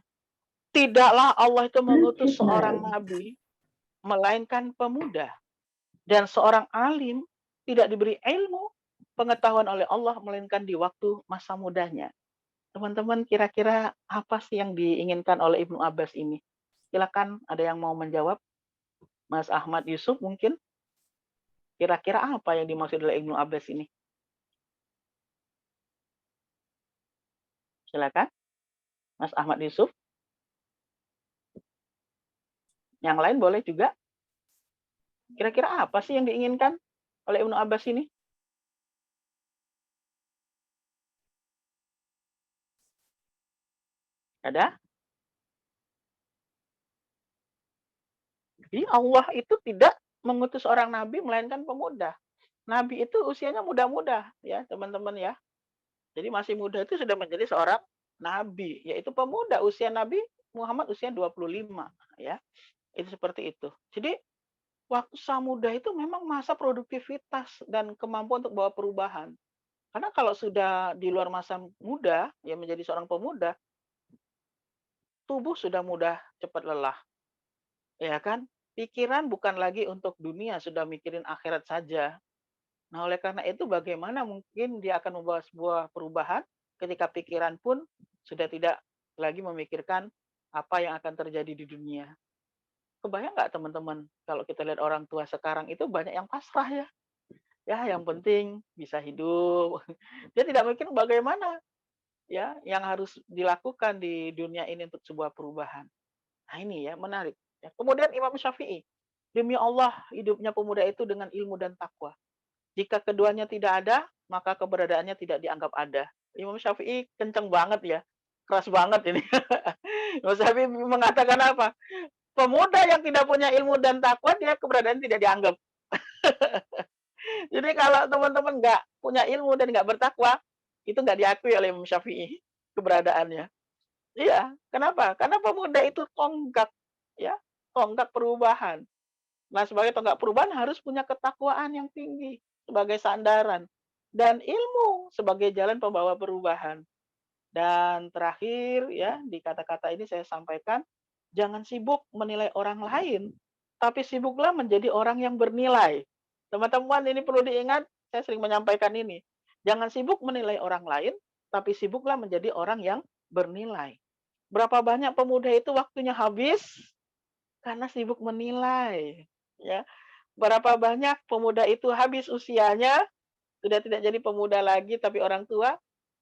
tidaklah Allah itu mengutus seorang nabi melainkan pemuda, dan seorang alim tidak diberi ilmu pengetahuan oleh Allah melainkan di waktu masa mudanya. Teman-teman, kira-kira apa sih yang diinginkan oleh Ibnu Abbas ini? Silakan, ada yang mau menjawab? Mas Ahmad Yusuf mungkin? Kira-kira apa yang dimaksud oleh Ibnu Abbas ini? Silakan, Mas Ahmad Yusuf. Yang lain boleh juga. Kira-kira apa sih yang diinginkan oleh Ibnu Abbas ini? Ada? Jadi Allah itu tidak mengutus orang nabi melainkan pemuda. Nabi itu usianya muda-muda ya, teman-teman ya. Jadi masih muda itu sudah menjadi seorang nabi, yaitu pemuda. Usia Nabi Muhammad usia 25 ya. Itu seperti itu. Jadi waktu muda itu memang masa produktivitas dan kemampuan untuk bawa perubahan. Karena kalau sudah di luar masa muda, ya menjadi seorang pemuda, tubuh sudah mudah cepat lelah. Ya kan? Pikiran bukan lagi untuk dunia, sudah mikirin akhirat saja. Nah, oleh karena itu bagaimana mungkin dia akan membawa sebuah perubahan ketika pikiran pun sudah tidak lagi memikirkan apa yang akan terjadi di dunia. Kebayang nggak teman-teman, kalau kita lihat orang tua sekarang itu banyak yang pasrah ya. Ya, yang penting bisa hidup. Dia tidak mikir bagaimana ya yang harus dilakukan di dunia ini untuk sebuah perubahan. Nah, ini ya menarik. Ya. Kemudian Imam Syafi'i, demi Allah hidupnya pemuda itu dengan ilmu dan takwa. Jika keduanya tidak ada, maka keberadaannya tidak dianggap ada. Imam Syafi'i kenceng banget ya, keras banget ini. Imam Syafi'i mengatakan apa? Pemuda yang tidak punya ilmu dan takwa, dia keberadaan tidak dianggap. Jadi kalau teman-teman nggak punya ilmu dan nggak bertakwa, itu nggak diakui oleh Imam Syafi'i keberadaannya. Iya, kenapa? Karena pemuda itu tonggak, ya, tonggak perubahan. Nah, sebagai tonggak perubahan harus punya ketakwaan yang tinggi sebagai sandaran dan ilmu sebagai jalan pembawa perubahan. Dan terakhir ya, di kata-kata ini saya sampaikan, jangan sibuk menilai orang lain, tapi sibuklah menjadi orang yang bernilai. Teman-teman, ini perlu diingat, saya sering menyampaikan ini. Jangan sibuk menilai orang lain, tapi sibuklah menjadi orang yang bernilai. Berapa banyak pemuda itu waktunya habis karena sibuk menilai, ya. Berapa banyak pemuda itu habis usianya, sudah tidak jadi pemuda lagi tapi orang tua,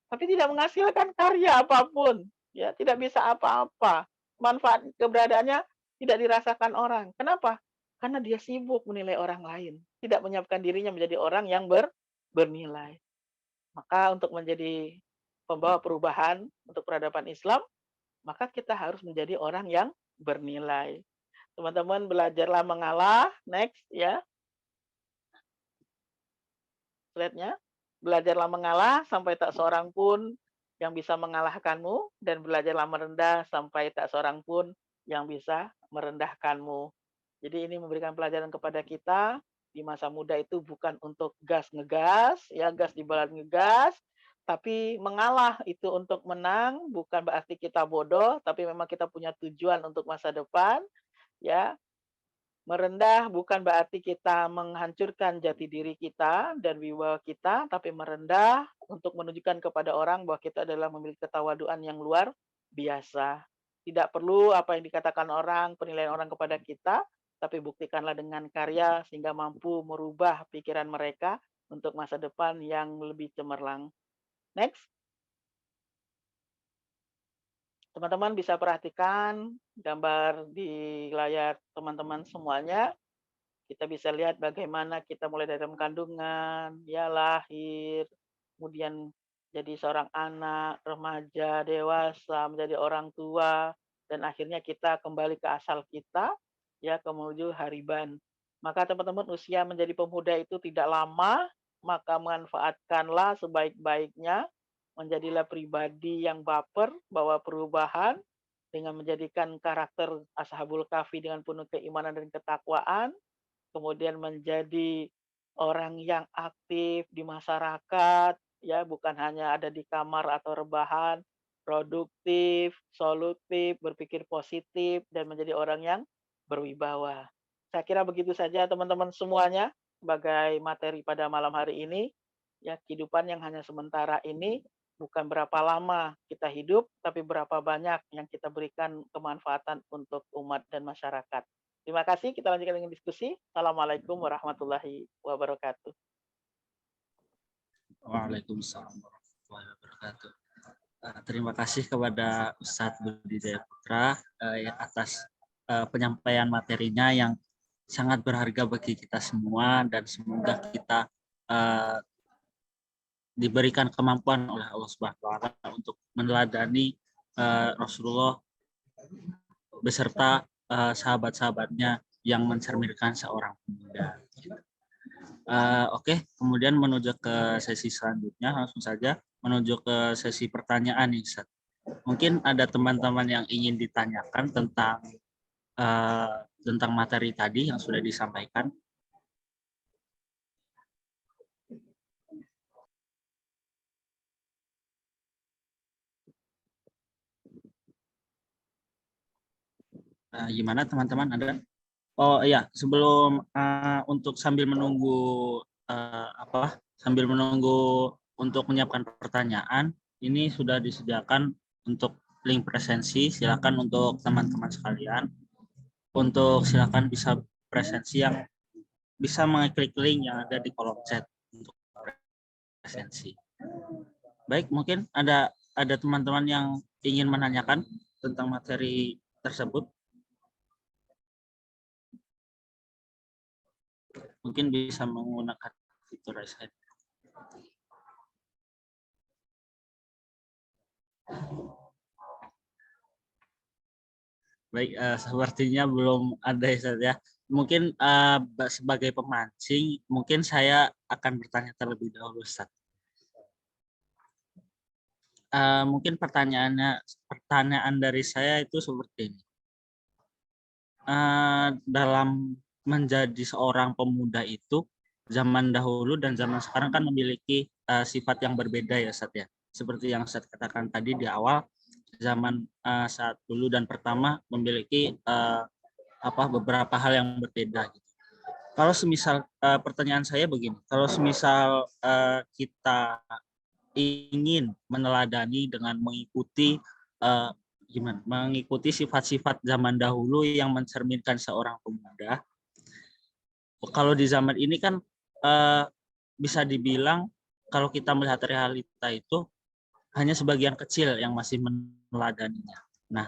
tapi tidak menghasilkan karya apapun, ya, tidak bisa apa-apa. Manfaat keberadaannya tidak dirasakan orang. Kenapa? Karena dia sibuk menilai orang lain, tidak menyiapkan dirinya menjadi orang yang bernilai. Maka untuk menjadi pembawa perubahan untuk peradaban Islam, maka kita harus menjadi orang yang bernilai. Teman-teman belajarlah mengalah, next ya, slide-nya. Belajarlah mengalah sampai tak seorang pun yang bisa mengalahkanmu, dan belajarlah merendah sampai tak seorang pun yang bisa merendahkanmu. Jadi ini memberikan pelajaran kepada kita di masa muda itu bukan untuk gas ngegas, ya gas di balan ngegas, tapi mengalah itu untuk menang, bukan berarti kita bodoh, tapi memang kita punya tujuan untuk masa depan, ya. Merendah bukan berarti kita menghancurkan jati diri kita dan wibawa kita, tapi merendah untuk menunjukkan kepada orang bahwa kita adalah memiliki ketawaduan yang luar biasa. Tidak perlu apa yang dikatakan orang, penilaian orang kepada kita, tapi buktikanlah dengan karya sehingga mampu merubah pikiran mereka untuk masa depan yang lebih cemerlang. Next. Teman-teman bisa perhatikan gambar di layar teman-teman semuanya. Kita bisa lihat bagaimana kita mulai dari dalam kandungan, ya lahir, kemudian jadi seorang anak, remaja, dewasa, menjadi orang tua, dan akhirnya kita kembali ke asal kita, ya menuju hariban. Maka teman-teman usia menjadi pemuda itu tidak lama, maka manfaatkanlah sebaik-baiknya, menjadilah pribadi yang baper, bawa perubahan, dengan menjadikan karakter Ashabul Kahfi dengan penuh keimanan dan ketakwaan, kemudian menjadi orang yang aktif di masyarakat, ya bukan hanya ada di kamar atau rebahan, produktif, solutif, berpikir positif, dan menjadi orang yang berwibawa. Saya kira begitu saja teman-teman semuanya sebagai materi pada malam hari ini. Ya, kehidupan yang hanya sementara ini bukan berapa lama kita hidup, tapi berapa banyak yang kita berikan kemanfaatan untuk umat dan masyarakat. Terima kasih, kita lanjutkan dengan diskusi. Assalamualaikum warahmatullahi wabarakatuh. Waalaikumsalam warahmatullahi wabarakatuh. Terima kasih kepada Ustadz Budi Jaya Putra atas penyampaian materinya yang sangat berharga bagi kita semua, dan semoga kita diberikan kemampuan oleh Allah Subhanahu wa Ta'ala untuk meneladani Rasulullah beserta sahabat-sahabatnya yang mencerminkan seorang pemuda. Oke, kemudian menuju ke sesi selanjutnya, langsung saja menuju ke sesi pertanyaan nih, Ustaz. Mungkin ada teman-teman yang ingin ditanyakan tentang materi tadi yang sudah disampaikan. Gimana teman-teman, ada? Oh iya, sebelum untuk sambil menunggu untuk menyiapkan pertanyaan, ini sudah disediakan untuk link presensi. Silakan untuk teman-teman sekalian untuk silakan bisa presensi yang bisa mengklik link yang ada di kolom chat untuk presensi. Baik, mungkin ada teman-teman yang ingin menanyakan tentang materi tersebut. Mungkin bisa menggunakan fitur raise hand. Baik, sepertinya belum ada ya. mungkin sebagai pemancing, mungkin saya akan bertanya terlebih dahulu, Ustaz. Mungkin pertanyaan dari saya itu seperti ini. Dalam menjadi seorang pemuda itu, zaman dahulu dan zaman sekarang kan memiliki sifat yang berbeda ya, Ustaz ya. Seperti yang Ustaz katakan tadi di awal, zaman saat dulu dan pertama memiliki beberapa hal yang berbeda gitu. Kalau semisal pertanyaan saya begini, kalau semisal kita ingin meneladani dengan mengikuti mengikuti sifat-sifat zaman dahulu yang mencerminkan seorang pemuda, kalau di zaman ini kan bisa dibilang kalau kita melihat realita itu hanya sebagian kecil yang masih meneladaninya. Nah,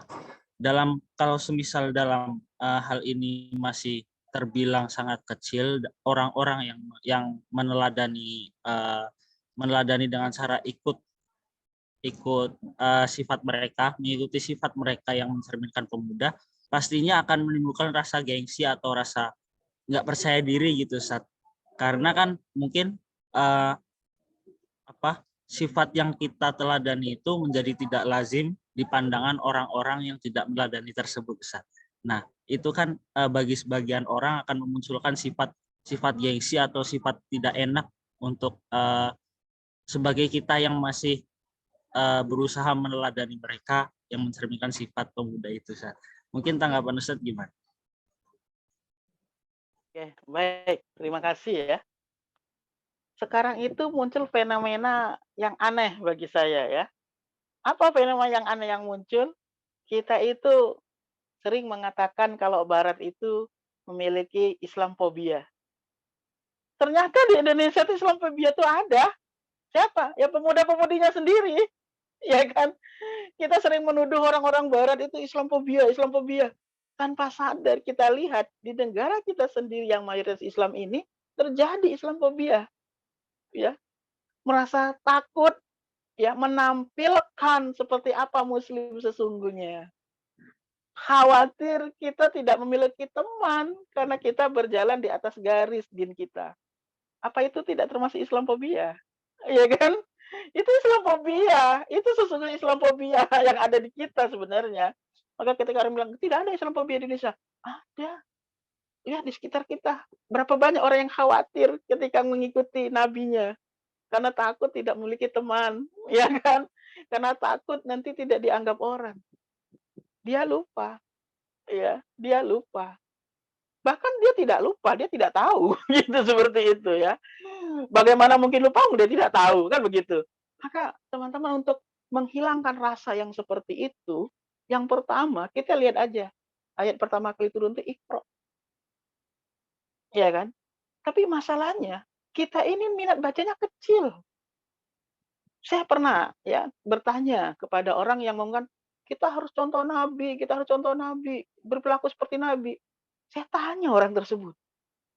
kalau semisal dalam hal ini masih terbilang sangat kecil, orang-orang yang meneladani dengan cara ikut sifat mereka, mengikuti sifat mereka yang mencerminkan pemuda, pastinya akan menimbulkan rasa gengsi atau rasa nggak percaya diri gitu, Ustaz. Karena kan mungkin sifat yang kita teladani itu menjadi tidak lazim di pandangan orang-orang yang tidak meneladani tersebut, Ustaz. Nah, itu kan bagi sebagian orang akan memunculkan sifat gengsi atau sifat tidak enak untuk sebagai kita yang masih berusaha meneladani mereka yang mencerminkan sifat pemuda itu, Ustaz. Mungkin tanggapan Ustaz gimana? Oke, baik. Terima kasih ya. Sekarang itu muncul fenomena yang aneh bagi saya ya. Apa fenomena yang aneh yang muncul? Kita itu sering mengatakan kalau Barat itu memiliki Islamfobia. Ternyata di Indonesia itu Islamfobia itu ada. Siapa? Ya pemuda-pemudinya sendiri. Ya kan? Kita sering menuduh orang-orang Barat itu Islamfobia, Islamfobia. Tanpa sadar kita lihat di negara kita sendiri yang mayoritas Islam ini terjadi Islamfobia. Ya, merasa takut ya menampilkan seperti apa muslim sesungguhnya. Khawatir kita tidak memiliki teman karena kita berjalan di atas garis din kita. Apa itu tidak termasuk Islamfobia? Iya kan? Itu Islamfobia, itu sesungguhnya Islamfobia yang ada di kita sebenarnya. Maka ketika orang bilang tidak ada Islamfobia di Indonesia, ada. Ya di sekitar kita. Berapa banyak orang yang khawatir ketika mengikuti nabinya karena takut tidak memiliki teman, ya kan? Karena takut nanti tidak dianggap orang. Dia lupa, ya, dia lupa. Bahkan dia tidak lupa, dia tidak tahu, gitu seperti itu ya. Bagaimana mungkin lupa? Dia tidak tahu, kan begitu. Maka teman-teman untuk menghilangkan rasa yang seperti itu, yang pertama kita lihat aja ayat pertama kali turun itu Iqra, ya kan? Tapi masalahnya kita ini minat bacanya kecil. Saya pernah ya bertanya kepada orang yang ngomongkan kita harus contoh Nabi, kita harus contoh Nabi, berperilaku seperti Nabi. Saya tanya orang tersebut,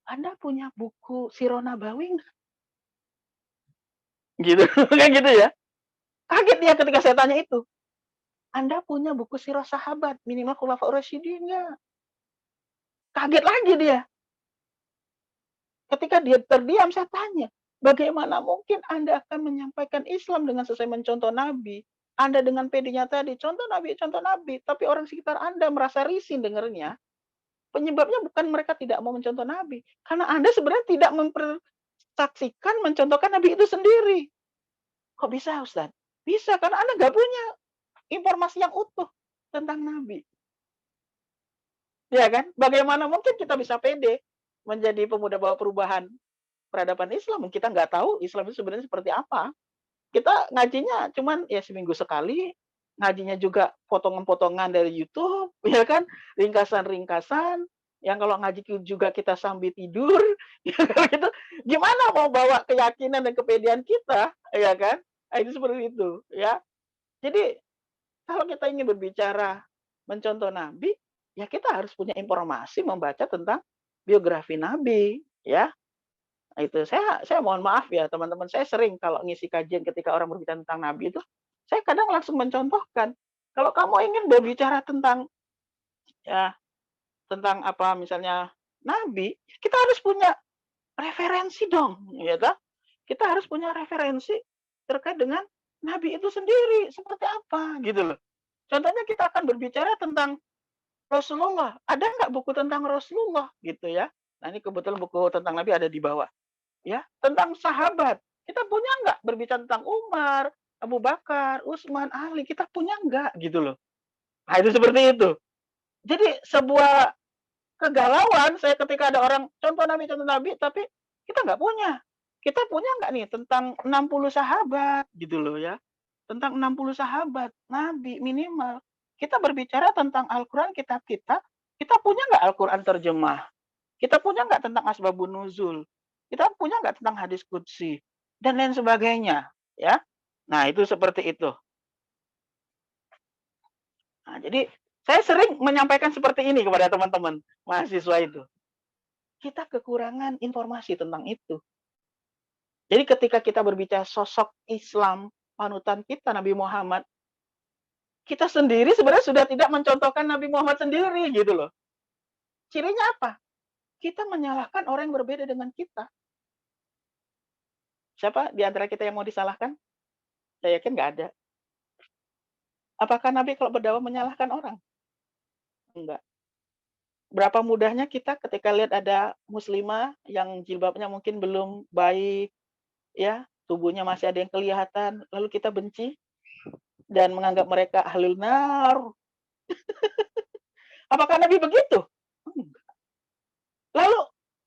Anda punya buku Sirah Nabawi nggak? Gitu, kan gitu ya. Kaget dia ketika saya tanya itu. Anda punya buku Sirah Sahabat, minimal Khulafaur Rasyidin nggak? Kaget lagi dia. Ketika dia terdiam, saya tanya, bagaimana mungkin Anda akan menyampaikan Islam dengan sesuai mencontoh Nabi? Anda dengan pedenya tadi, contoh Nabi, tapi orang sekitar Anda merasa risih dengarnya. Penyebabnya bukan mereka tidak mau mencontoh Nabi, karena Anda sebenarnya tidak mempersaksikan mencontohkan Nabi itu sendiri. Kok bisa, Ustaz? Bisa, karena Anda nggak punya informasi yang utuh tentang Nabi. Ya kan? Bagaimana mungkin kita bisa pede menjadi pemuda bawa perubahan peradaban Islam? Kita nggak tahu Islam itu sebenarnya seperti apa. Kita ngajinya cuman ya seminggu sekali, ngajinya juga potongan-potongan dari YouTube, ya kan? Ringkasan-ringkasan, yang kalau ngaji juga kita sambil tidur, ya gitu. Gimana mau bawa keyakinan dan kepedean kita, ya kan? Itu seperti itu, ya. Jadi kalau kita ingin berbicara mencontoh Nabi, ya kita harus punya informasi membaca tentang biografi Nabi, ya. Itu saya mohon maaf ya teman-teman, saya sering kalau ngisi kajian ketika orang berbicara tentang Nabi itu, saya kadang langsung mencontohkan. Kalau kamu ingin berbicara tentang ya tentang apa misalnya nabi, kita harus punya referensi dong, ya toh? Kita harus punya referensi terkait dengan nabi itu sendiri seperti apa gitu loh. Contohnya kita akan berbicara tentang Rasulullah. Ada nggak buku tentang Rasulullah gitu ya? Nah ini kebetulan buku tentang nabi ada di bawah. Ya, tentang sahabat. Kita punya nggak berbicara tentang Umar, Abu Bakar, Utsman, Ali? Kita punya nggak gitu loh. Nah itu seperti itu. Jadi sebuah kegalauan saya ketika ada orang contoh nabi, tapi kita nggak punya. Kita punya nggak nih tentang 60 sahabat gitu loh ya. Tentang 60 sahabat, nabi minimal. Kita berbicara tentang Al-Quran kitab kita punya nggak Al-Quran terjemah? Kita punya nggak tentang asbabun nuzul? Kita punya nggak tentang hadis qudsi? Dan lain sebagainya. Ya. Nah itu seperti itu. Nah, jadi saya sering menyampaikan seperti ini kepada teman-teman mahasiswa itu. Kita kekurangan informasi tentang itu. Jadi ketika kita berbicara sosok Islam, panutan kita Nabi Muhammad, kita sendiri sebenarnya sudah tidak mencontohkan Nabi Muhammad sendiri gitu loh. Cirinya apa? Kita menyalahkan orang yang berbeda dengan kita. Siapa di antara kita yang mau disalahkan? Saya yakin nggak ada. Apakah Nabi kalau berdakwah menyalahkan orang? Enggak. Berapa mudahnya kita ketika lihat ada muslimah yang jilbabnya mungkin belum baik, ya, tubuhnya masih ada yang kelihatan, lalu kita benci dan menganggap mereka ahlul nar. Apakah Nabi begitu? Enggak. Lalu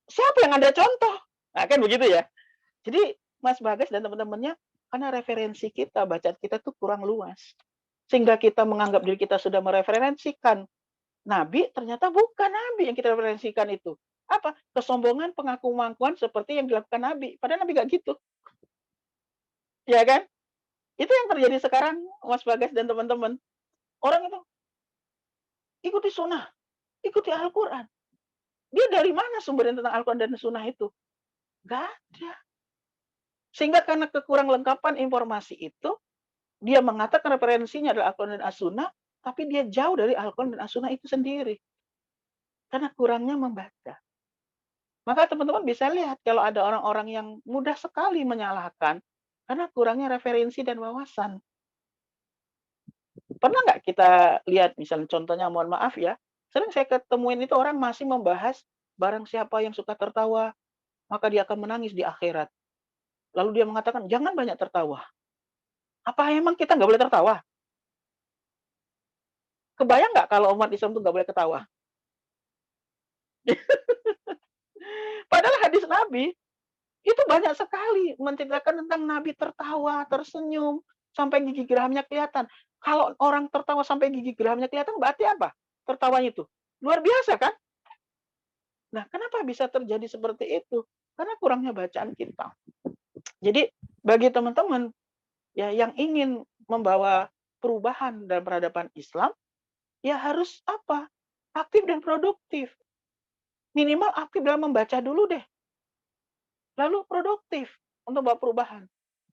siapa yang Anda contoh? Nah, kan begitu ya. Jadi Mas Bagas dan teman-temannya karena referensi kita, bacaan kita tuh kurang luas. Sehingga kita menganggap diri kita sudah mereferensikan Nabi, ternyata bukan Nabi yang kita referensikan itu. Apa? Kesombongan, pengakuan seperti yang dilakukan Nabi. Padahal Nabi gak gitu. Ya kan? Itu yang terjadi sekarang, Mas Bagas dan teman-teman. Orang itu ikuti sunnah, ikuti Al-Quran. Dia dari mana sumbernya tentang Al-Quran dan sunnah itu? Gak ada. Sehingga karena kekurang lengkapan informasi itu, dia mengatakan referensinya adalah Al-Quran dan As-Sunnah, tapi dia jauh dari Al-Quran dan As-Sunnah itu sendiri. Karena kurangnya membaca. Maka teman-teman bisa lihat kalau ada orang-orang yang mudah sekali menyalahkan karena kurangnya referensi dan wawasan. Pernah nggak kita lihat misalnya contohnya, mohon maaf ya, sering saya ketemuin itu orang masih membahas barang siapa yang suka tertawa, maka dia akan menangis di akhirat. Lalu dia mengatakan, jangan banyak tertawa. Apa emang kita nggak boleh tertawa? Kebayang nggak kalau umat Islam itu nggak boleh ketawa? Padahal hadis Nabi itu banyak sekali menceritakan tentang Nabi tertawa, tersenyum, sampai gigi gerahmnya kelihatan. Kalau orang tertawa sampai gigi gerahmnya kelihatan, berarti apa? Tertawanya itu luar biasa kan? Nah, kenapa bisa terjadi seperti itu? Karena kurangnya bacaan kita. Jadi bagi teman-teman ya yang ingin membawa perubahan dalam peradaban Islam, ya harus apa? Aktif dan produktif. Minimal aktif dalam membaca dulu deh. Lalu produktif untuk membawa perubahan.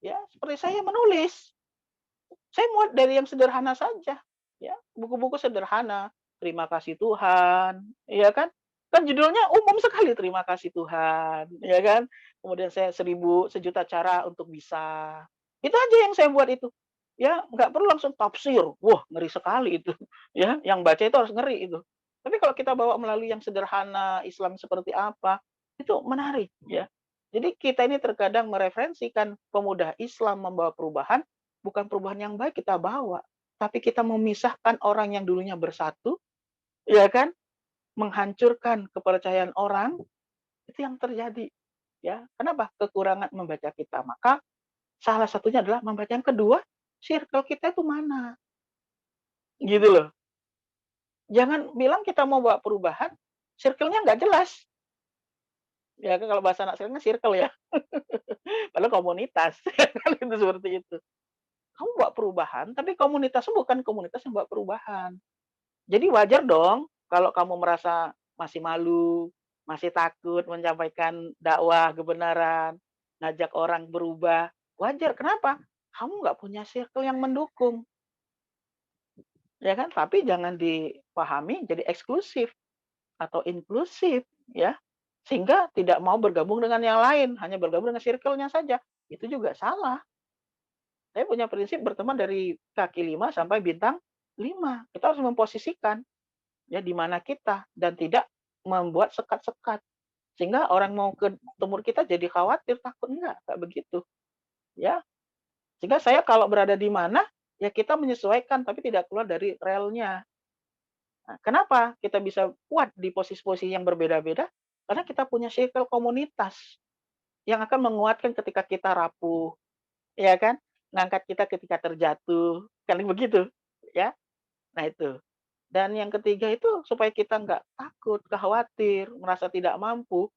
Ya, seperti saya menulis. Saya mulai dari yang sederhana saja. Ya, buku-buku sederhana. Terima kasih Tuhan, ya kan? Kan judulnya umum sekali, terima kasih Tuhan, ya kan? Kemudian saya 1000 sejuta cara untuk bisa. Itu aja yang saya buat itu. Ya, nggak perlu langsung tafsir. Wah, ngeri sekali itu. Ya, yang baca itu harus ngeri itu. Tapi kalau kita bawa melalui yang sederhana, Islam seperti apa, itu menarik, ya. Jadi kita ini terkadang mereferensikan pemuda Islam membawa perubahan, bukan perubahan yang baik kita bawa, tapi kita memisahkan orang yang dulunya bersatu, ya kan? Menghancurkan kepercayaan orang, itu yang terjadi. Ya, kenapa? Kekurangan membaca kita. Maka salah satunya adalah membaca. Yang kedua, circle kita itu mana? Gitu loh. Jangan bilang kita mau bawa perubahan, circle-nya nggak jelas. Ya kan kalau bahasa anak sekarang circle ya. Padahal komunitas. Kan itu seperti itu. Kamu bawa perubahan, tapi komunitasmu bukan komunitas yang bawa perubahan. Jadi wajar dong kalau kamu merasa masih malu, masih takut menyampaikan dakwah kebenaran, ngajak orang berubah. Wajar, kenapa? Kamu nggak punya circle yang mendukung. Ya kan? Tapi jangan dipahami jadi eksklusif atau inklusif. ya, sehingga tidak mau bergabung dengan yang lain, hanya bergabung dengan circle-nya saja. Itu juga salah. Saya punya prinsip berteman dari kaki 5 sampai bintang 5. Kita harus memposisikan ya di mana kita dan tidak membuat sekat-sekat. Sehingga orang mau ketemu kita jadi khawatir, takut enggak begitu. Ya. Sehingga saya kalau berada di mana, ya kita menyesuaikan tapi tidak keluar dari relnya. Nah, kenapa kita bisa kuat di posisi-posisi yang berbeda-beda? Karena kita punya circle komunitas yang akan menguatkan ketika kita rapuh, ya kan? Ngangkat kita ketika terjatuh, kan begitu, ya. Nah itu. Dan yang ketiga itu supaya kita nggak takut, khawatir, merasa tidak mampu,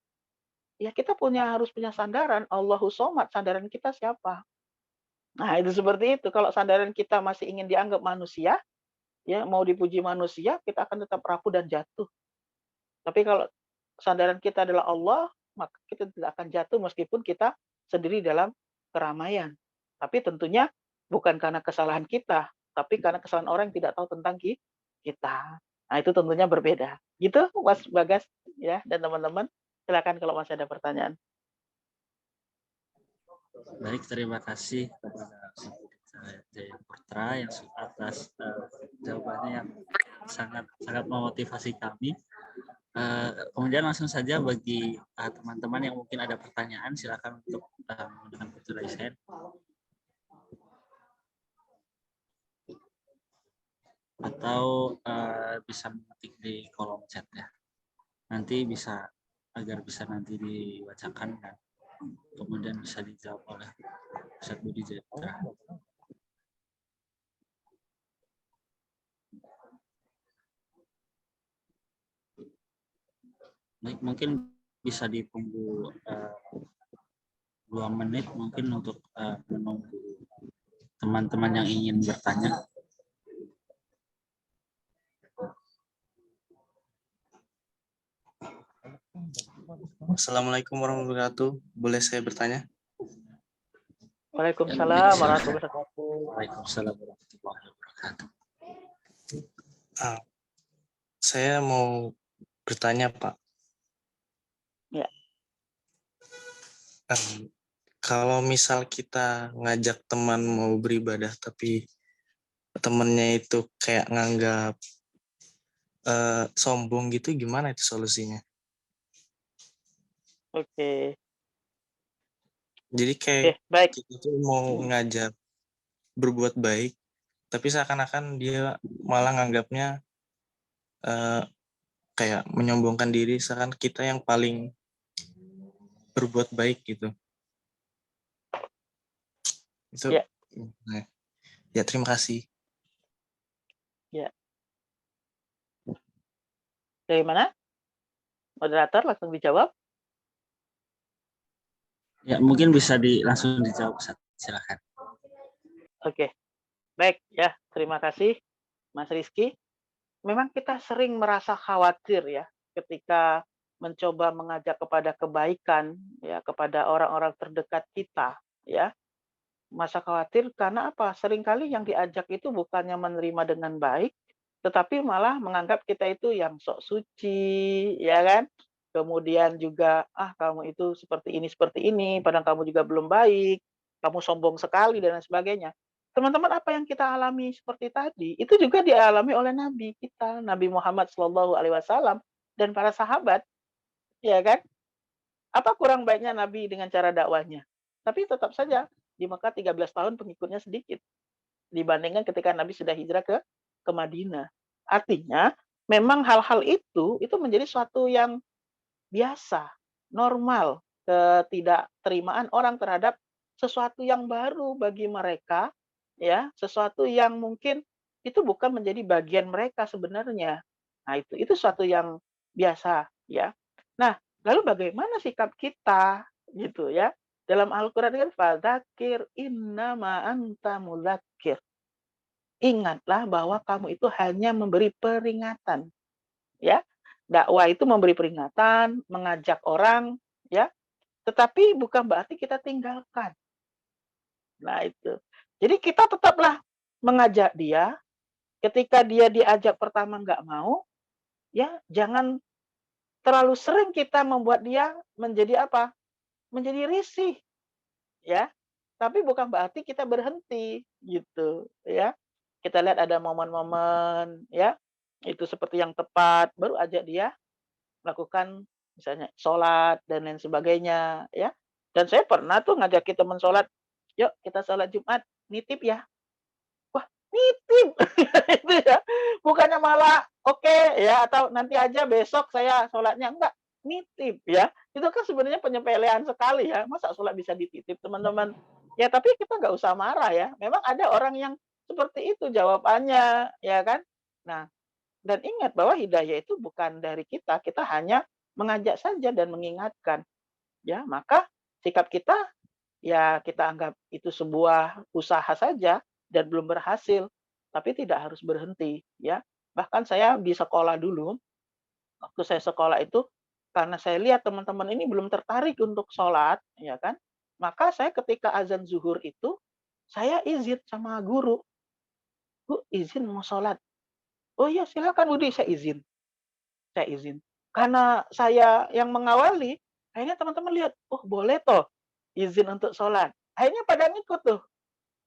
ya kita harus punya sandaran, Allahu Shomad, sandaran kita siapa? Nah itu seperti itu, kalau sandaran kita masih ingin dianggap manusia, ya mau dipuji manusia, kita akan tetap rapuh dan jatuh. Tapi kalau sandaran kita adalah Allah, maka kita tidak akan jatuh meskipun kita sendiri dalam keramaian. Tapi tentunya bukan karena kesalahan kita, tapi karena kesalahan orang yang tidak tahu tentang kita. Nah, itu tentunya berbeda. Gitu, Mas Bagas ya dan teman-teman. Silakan kalau masih ada pertanyaan. Baik, terima kasih kepada Jaya Putra yang atas jawabannya yang sangat memotivasi kami. Kemudian langsung saja bagi teman-teman yang mungkin ada pertanyaan, silakan untuk menggunakan fitur raise hand. Atau bisa mengetik di kolom chat ya. Nanti agar bisa nanti dibacakan dan kemudian bisa dijawab oleh Ustaz Budi Jatra. Baik, mungkin bisa ditunggu 2 menit mungkin untuk menunggu teman-teman yang ingin bertanya. Assalamualaikum warahmatullahi wabarakatuh. Boleh saya bertanya? Waalaikumsalam warahmatullahi wabarakatuh. Waalaikumsalam warahmatullahi wabarakatuh. Saya mau bertanya, Pak. Ya. Kalau misal kita ngajak teman mau beribadah, tapi temennya itu kayak nganggap sombong gitu, gimana itu solusinya? Oke. Jadi kayak Baik. kita tuh mau ngajak berbuat baik, tapi seakan-akan dia malah nganggapnya kayak menyombongkan diri, seakan kita yang paling berbuat baik gitu. Itu Ya. Ya, terima kasih. Ya. Dari mana? Moderator langsung dijawab. Ya, mungkin bisa langsung dijawab, silakan. Oke. Baik ya, terima kasih Mas Rizky. Memang kita sering merasa khawatir ya ketika mencoba mengajak kepada kebaikan ya kepada orang-orang terdekat kita ya. Masa khawatir karena apa? Seringkali yang diajak itu bukannya menerima dengan baik, tetapi malah menganggap kita itu yang sok suci, ya kan? Kemudian juga, kamu itu seperti ini, padahal kamu juga belum baik, kamu sombong sekali, dan lain sebagainya. Teman-teman, apa yang kita alami seperti tadi, itu juga dialami oleh Nabi kita, Nabi Muhammad SAW, dan para sahabat, ya kan? Apa kurang baiknya Nabi dengan cara dakwahnya? Tapi tetap saja, di Mekah 13 tahun pengikutnya sedikit, dibandingkan ketika Nabi sudah hijrah ke Madinah. Artinya, memang hal-hal itu menjadi suatu yang biasa, normal, ketidakterimaan orang terhadap sesuatu yang baru bagi mereka, ya, sesuatu yang mungkin itu bukan menjadi bagian mereka sebenarnya. Nah, itu suatu yang biasa, ya. Nah, lalu bagaimana sikap kita, gitu ya? Dalam Al-Qur'an kan fadzakir innama anta mudzakir. Ingatlah bahwa kamu itu hanya memberi peringatan, ya. Dakwah itu memberi peringatan, mengajak orang, ya, tetapi bukan berarti kita tinggalkan. Nah itu. Jadi kita tetaplah mengajak dia, ketika dia diajak pertama nggak mau, ya jangan terlalu sering kita membuat dia menjadi apa? Menjadi risih, ya. Tapi bukan berarti kita berhenti, gitu, ya. Kita lihat ada momen-momen, ya, itu seperti yang tepat, baru ajak dia melakukan misalnya sholat dan lain sebagainya, ya. Dan saya pernah tuh ngajakin teman sholat, "Yuk kita sholat Jumat, nitip ya." Wah, nitip itu ya. Bukannya malah oke ya atau nanti aja besok saya sholatnya, enggak, nitip ya. Itu kan sebenarnya penyepelean sekali ya. Masa sholat bisa dititip, teman-teman? Ya tapi kita nggak usah marah ya. Memang ada orang yang seperti itu jawabannya, ya kan? Nah, dan ingat bahwa hidayah itu bukan dari kita hanya mengajak saja dan mengingatkan. Ya, maka sikap kita ya kita anggap itu sebuah usaha saja dan belum berhasil, tapi tidak harus berhenti, ya. Bahkan saya di sekolah dulu, waktu saya sekolah itu, karena saya lihat teman-teman ini belum tertarik untuk sholat, ya kan, maka saya ketika azan zuhur itu, saya izin sama guru, "Bu, izin mau sholat." "Oh iya silakan Budi," saya izin. Karena saya yang mengawali, akhirnya teman-teman lihat, "Oh boleh toh izin untuk sholat." Akhirnya pada ngikut tuh.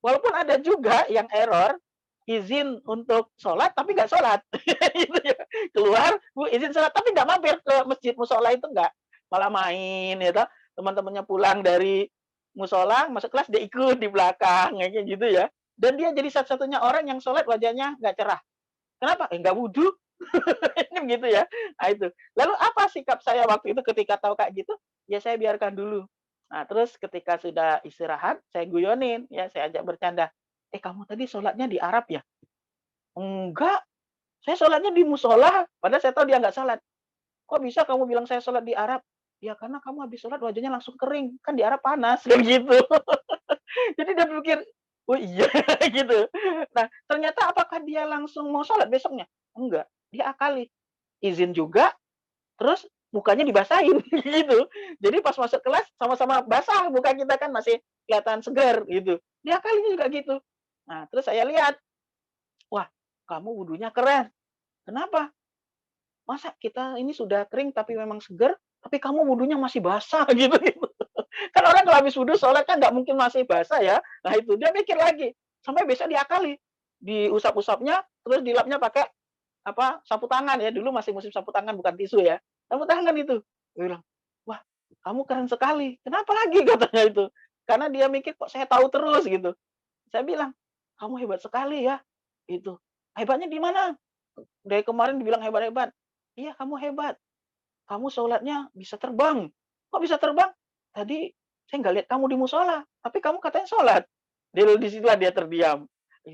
Walaupun ada juga yang error, izin untuk sholat tapi nggak sholat. Gitu ya. Keluar, Bu izin sholat tapi nggak mampir ke masjid musola itu nggak. Malah main ya toh. Teman-temannya pulang dari musola, masuk kelas dia ikut di belakang kayak gitu ya. Dan dia jadi satu-satunya orang yang sholat wajahnya nggak cerah. Kenapa? Nggak wudhu. Kan gitu ya. Nah itu. Lalu apa sikap saya waktu itu ketika tahu kayak gitu? Ya saya biarkan dulu. Nah, terus ketika sudah istirahat, saya guyonin, ya saya ajak bercanda. Kamu tadi sholatnya di Arab ya?" "Enggak, saya sholatnya di musola." Padahal saya tahu dia nggak sholat. "Kok bisa kamu bilang saya sholat di Arab?" "Ya karena kamu habis sholat wajahnya langsung kering. Kan di Arab panas." Kayak gitu. Jadi dia pikir, "Oh iya," gitu. Nah, ternyata apakah dia langsung mau sholat besoknya? Enggak, dia akali. Izin juga, terus mukanya dibasahin gitu. Jadi pas masuk kelas sama-sama basah muka kita kan masih kelihatan segar gitu. Dia kalinya juga gitu. Nah, terus saya lihat, "Wah, kamu wudunya keren. Kenapa? Masa kita ini sudah kering tapi memang segar, tapi kamu wudunya masih basah?" Gitu gitu. Kan orang kalau habis wudu sholat kan nggak mungkin masih basah ya. Nah itu, dia mikir lagi. Sampai besok diakali. Diusap-usapnya, terus dilapnya pakai apa, sapu tangan ya. Dulu masih musim sapu tangan bukan tisu ya. Sapu tangan itu. Dia bilang, "Wah, kamu keren sekali. Kenapa lagi?" Katanya itu. Karena dia mikir, "Kok saya tahu terus?" Gitu. Saya bilang, "Kamu hebat sekali ya." Itu. "Hebatnya di mana?" Dari kemarin dibilang hebat-hebat. "Iya, kamu hebat. Kamu sholatnya bisa terbang." "Kok bisa terbang?" "Tadi saya nggak lihat kamu di musola, tapi kamu katanya sholat." Di situlah dia terdiam.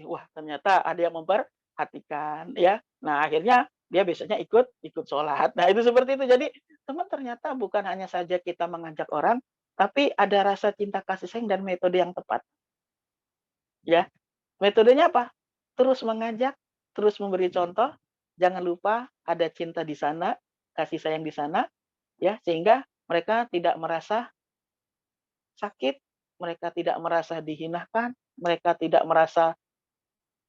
Wah, ternyata ada yang memperhatikan ya. Nah, akhirnya dia besoknya ikut ikut sholat. Nah, itu seperti itu. Jadi, teman ternyata bukan hanya saja kita mengajak orang, tapi ada rasa cinta kasih sayang dan metode yang tepat. Ya, metodenya apa? Terus mengajak, terus memberi contoh, jangan lupa ada cinta di sana, kasih sayang di sana, ya, sehingga mereka tidak merasa sakit, mereka tidak merasa dihinakan, mereka tidak merasa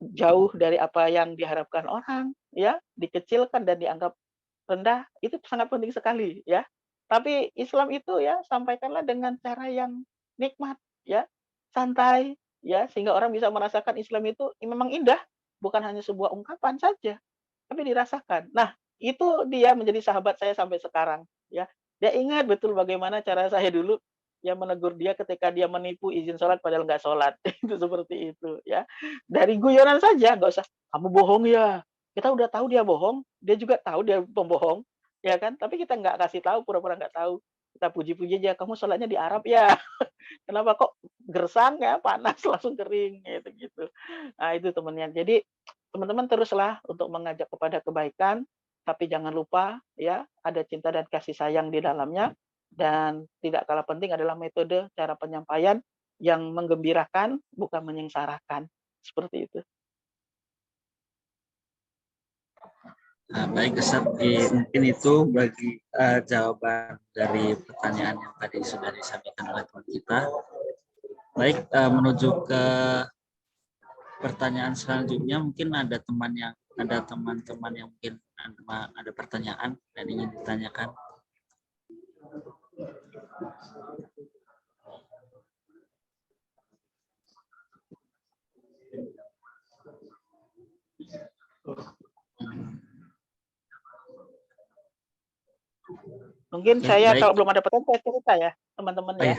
jauh dari apa yang diharapkan orang, ya, dikecilkan dan dianggap rendah, itu sangat penting sekali, ya. Tapi Islam itu ya, sampaikanlah dengan cara yang nikmat, ya, santai, ya, sehingga orang bisa merasakan Islam itu memang indah, bukan hanya sebuah ungkapan saja, tapi dirasakan. Nah, itu dia menjadi sahabat saya sampai sekarang, ya. Dia ingat betul bagaimana cara saya dulu ya menegur dia ketika dia menipu izin sholat padahal nggak sholat. Itu seperti itu, ya. Dari guyonan saja, nggak usah, "Kamu bohong ya?" Kita udah tahu dia bohong, dia juga tahu dia pembohong, ya kan? Tapi kita nggak kasih tahu, pura-pura nggak tahu. Kita puji-puji aja, "Kamu sholatnya di Arab ya? Kenapa kok gersang ya, panas langsung kering," gitu-gitu. Nah, itu temennya. Jadi, teman-teman teruslah untuk mengajak kepada kebaikan, tapi jangan lupa ya, ada cinta dan kasih sayang di dalamnya, dan tidak kalah penting adalah metode cara penyampaian yang menggembirakan, bukan menyengsarakan. Seperti itu. Nah, baik Ustaz, mungkin itu bagi jawaban dari pertanyaan yang tadi sudah disampaikan oleh teman kita. Baik, menuju ke pertanyaan selanjutnya, mungkin ada teman-teman yang mungkin ada pertanyaan dan ingin ditanyakan? Mungkin Oke, saya baik. kalau belum ada pertanyaan saya cerita ya, teman-teman Oh, ya. iya.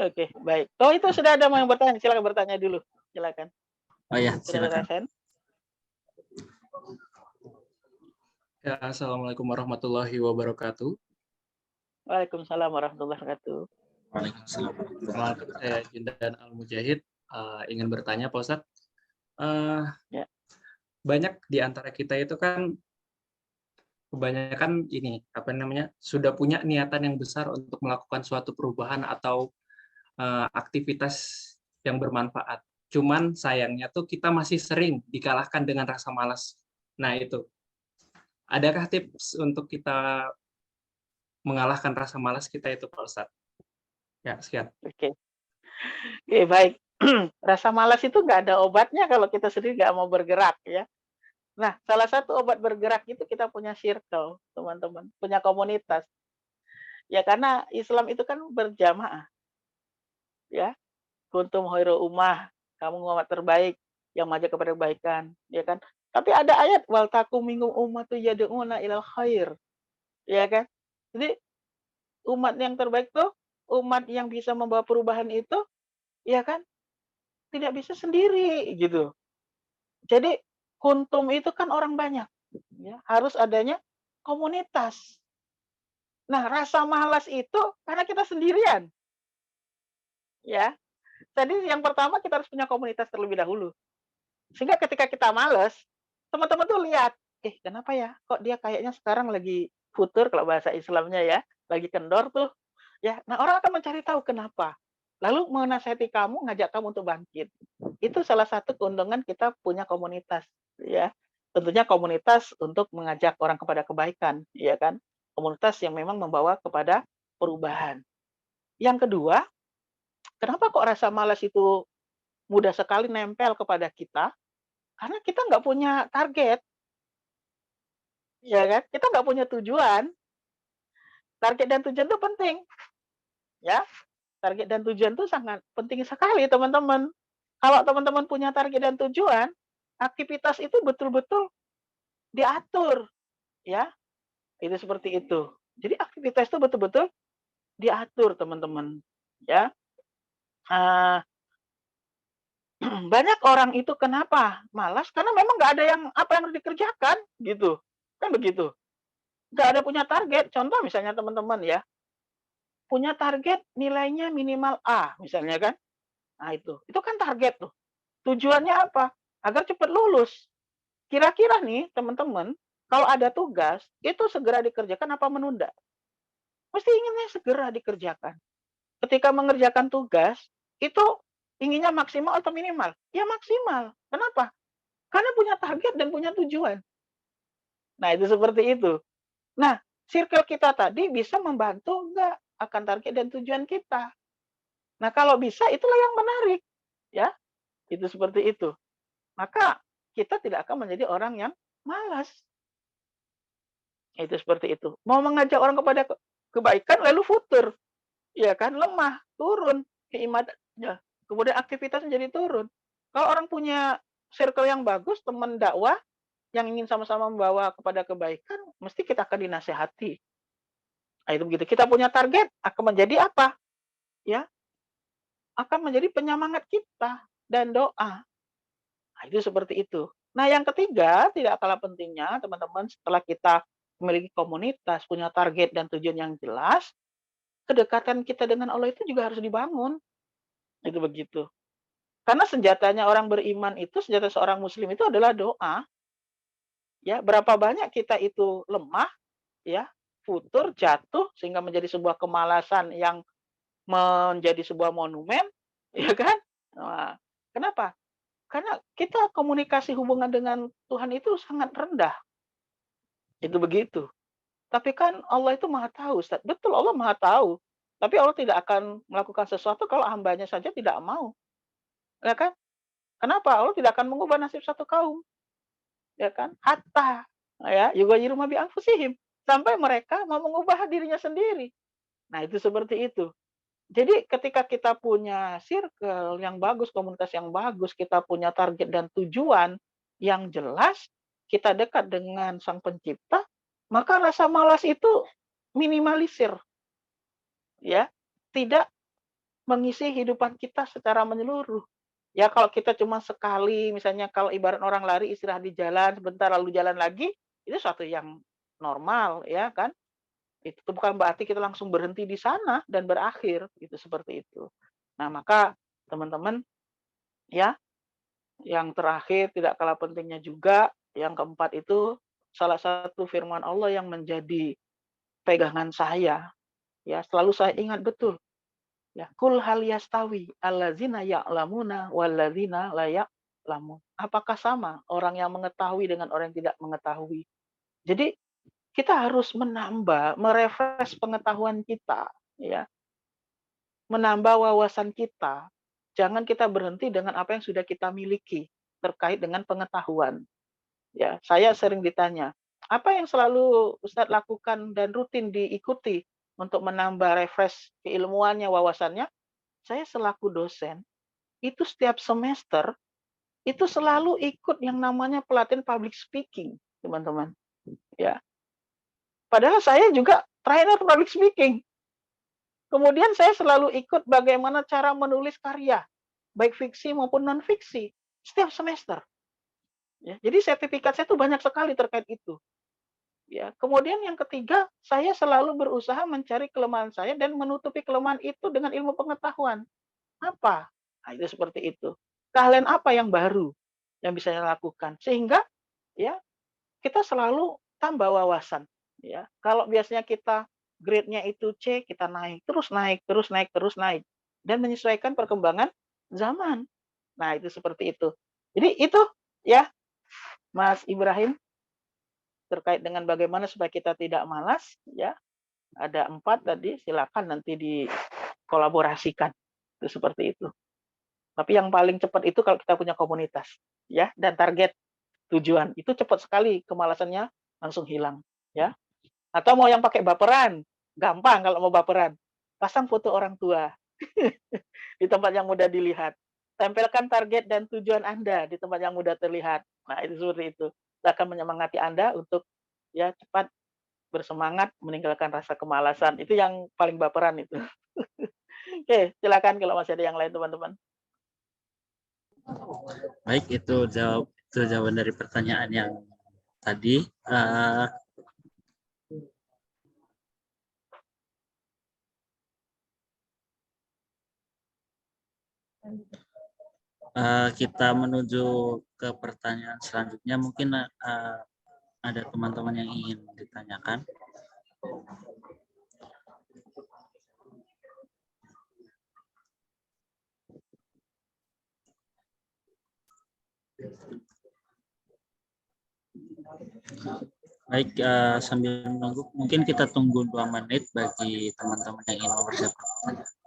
Oke, baik. Oh, itu sudah ada yang bertanya, silakan bertanya dulu. Silakan. Oh ya, Sudah ada silakan. Rasen? Ya, Assalamualaikum warahmatullahi wabarakatuh. Waalaikumsalam warahmatullahi wabarakatuh. Waalaikumsalam. Saya Jindan Al-Mujahid, ingin bertanya Pak Ustadz. Ya. Banyak di antara kita itu kan kebanyakan ini sudah punya niatan yang besar untuk melakukan suatu perubahan atau aktivitas yang bermanfaat. Cuman sayangnya tuh kita masih sering dikalahkan dengan rasa malas. Nah itu, adakah tips untuk kita mengalahkan rasa malas kita itu Pak Ustadz? Ya, sekian. Oke. Oke, baik. Rasa malas itu nggak ada obatnya kalau kita sendiri nggak mau bergerak ya. Nah, salah satu obat bergerak itu kita punya circle, teman-teman, punya komunitas. Ya, karena Islam itu kan berjamaah. Ya, kuntum khairu ummah, kamu umat terbaik yang maju kepada kebaikan, ya kan? Tapi ada ayat wal takum minkum ummatu yad'una ilal khair. Ya kan? Jadi umat yang terbaik tuh umat yang bisa membawa perubahan itu, ya kan? Tidak bisa sendiri gitu. Jadi kuntum itu kan orang banyak, ya, harus adanya komunitas. Nah, rasa malas itu karena kita sendirian. Ya. Jadi yang pertama kita harus punya komunitas terlebih dahulu. Sehingga ketika kita malas, teman-teman tuh lihat, kenapa ya? Kok dia kayaknya sekarang lagi futur kalau bahasa Islamnya ya, lagi kendor tuh. Ya, nah orang akan mencari tahu kenapa. Lalu menasihati kamu, ngajak kamu untuk bangkit. Itu salah satu keuntungan kita punya komunitas, ya. Tentunya komunitas untuk mengajak orang kepada kebaikan, ya kan? Komunitas yang memang membawa kepada perubahan. Yang kedua, kenapa kok rasa malas itu mudah sekali nempel kepada kita? Karena kita nggak punya target, ya kan? Kita nggak punya tujuan. Target dan tujuan itu penting, ya. Target dan tujuan itu sangat penting sekali, teman-teman. Kalau teman-teman punya target dan tujuan, aktivitas itu betul-betul diatur, ya. Itu seperti itu. Jadi aktivitas itu betul-betul diatur, teman-teman, ya. Banyak orang itu kenapa malas? Karena memang nggak ada yang harus dikerjakan, gitu. Kan begitu. Nggak ada punya target. Contoh misalnya teman-teman ya, punya target nilainya minimal A, misalnya kan. Nah itu kan target tuh. Tujuannya apa? Agar cepat lulus. Kira-kira nih teman-teman, kalau ada tugas, itu segera dikerjakan apa menunda? Mesti inginnya segera dikerjakan. Ketika mengerjakan tugas, itu inginnya maksimal atau minimal? Ya maksimal. Kenapa? Karena punya target dan punya tujuan. Nah, itu seperti itu. Nah, circle kita tadi bisa membantu enggak akan target dan tujuan kita. Nah, kalau bisa itulah yang menarik. Ya, itu seperti itu. Maka kita tidak akan menjadi orang yang malas. Itu seperti itu. Mau mengajak orang kepada kebaikan lalu futur. Ya kan, lemah, turun keimanannya. Kemudian aktivitasnya jadi turun. Kalau orang punya circle yang bagus, teman dakwah yang ingin sama-sama membawa kepada kebaikan, mesti kita akan dinasehati. Nah, itu begitu. Kita punya target akan menjadi apa? Ya, akan menjadi penyemangat kita dan doa. Nah, itu seperti itu. Nah, yang ketiga, tidak kalah pentingnya, teman-teman, setelah kita memiliki komunitas, punya target dan tujuan yang jelas, kedekatan kita dengan Allah itu juga harus dibangun. Itu begitu. Karena senjatanya orang beriman itu, senjata seorang muslim itu adalah doa. Ya, berapa banyak kita itu lemah, ya, futur, jatuh, sehingga menjadi sebuah kemalasan yang menjadi sebuah monumen, ya kan? Nah, kenapa? Karena kita komunikasi hubungan dengan Tuhan itu sangat rendah. Itu begitu. Tapi kan Allah itu maha tahu, Ustaz. Betul, Allah maha tahu. Tapi Allah tidak akan melakukan sesuatu kalau hambanya saja tidak mau. Ya kan? Kenapa? Allah tidak akan mengubah nasib satu kaum. Ya kan? Hatta Ya, yughayyiru ma bi anfusihim, sampai mereka mau mengubah dirinya sendiri. Nah, itu seperti itu. Jadi ketika kita punya circle yang bagus, komunitas yang bagus, kita punya target dan tujuan yang jelas, kita dekat dengan Sang Pencipta, maka rasa malas itu minimalisir, ya. Tidak mengisi hidupan kita secara menyeluruh. Ya kalau kita cuma sekali, misalnya kalau ibarat orang lari istirahat di jalan sebentar lalu jalan lagi, itu suatu yang normal, ya kan? Itu bukan berarti kita langsung berhenti di sana dan berakhir, gitu, seperti itu. Nah, maka teman-teman, ya, yang terakhir tidak kalah pentingnya juga, yang keempat itu salah satu firman Allah yang menjadi pegangan saya, ya, selalu saya ingat betul. Ya, kul hal yastawi allazina ya'lamuna wallazina la ya'lamun. Apakah sama orang yang mengetahui dengan orang yang tidak mengetahui? Jadi kita harus menambah, merefresh pengetahuan kita, ya, menambah wawasan kita. Jangan kita berhenti dengan apa yang sudah kita miliki terkait dengan pengetahuan. Ya, saya sering ditanya, apa yang selalu Ustadz lakukan dan rutin diikuti untuk menambah refresh keilmuannya, wawasannya? Saya selaku dosen, itu setiap semester, itu selalu ikut yang namanya pelatihan public speaking, teman-teman. Ya. Padahal saya juga trainer public speaking. Kemudian saya selalu ikut bagaimana cara menulis karya, baik fiksi maupun non-fiksi, setiap semester. Ya, jadi sertifikat saya tuh banyak sekali terkait itu. Ya, kemudian yang ketiga, saya selalu berusaha mencari kelemahan saya dan menutupi kelemahan itu dengan ilmu pengetahuan. Apa? Nah, itu seperti itu. Keahlian apa yang baru yang bisa saya lakukan? Sehingga ya kita selalu tambah wawasan. Ya, kalau biasanya kita grade-nya itu C, kita naik, terus naik, terus naik, terus naik. Dan menyesuaikan perkembangan zaman. Nah, itu seperti itu. Jadi itu ya, Mas Ibrahim, terkait dengan bagaimana supaya kita tidak malas, ya. Ada 4 tadi, silakan nanti dikolaborasikan. Itu seperti itu. Tapi yang paling cepat itu kalau kita punya komunitas, ya, dan target tujuan. Itu cepat sekali kemalasannya langsung hilang, ya. Atau mau yang pakai baperan, gampang kalau mau baperan. Pasang foto orang tua di tempat yang mudah dilihat. Tempelkan target dan tujuan Anda di tempat yang mudah terlihat. Nah, itu seperti itu. Itu akan menyemangati Anda untuk ya cepat bersemangat meninggalkan rasa kemalasan. Itu yang paling baperan itu. Oke, silakan kalau masih ada yang lain teman-teman. Baik, itu jawaban dari pertanyaan yang tadi. Kita menuju ke pertanyaan selanjutnya. Mungkin ada teman-teman yang ingin ditanyakan. Baik, sambil menunggu, mungkin kita tunggu 2 menit bagi teman-teman yang ingin mempersiapkan pertanyaan.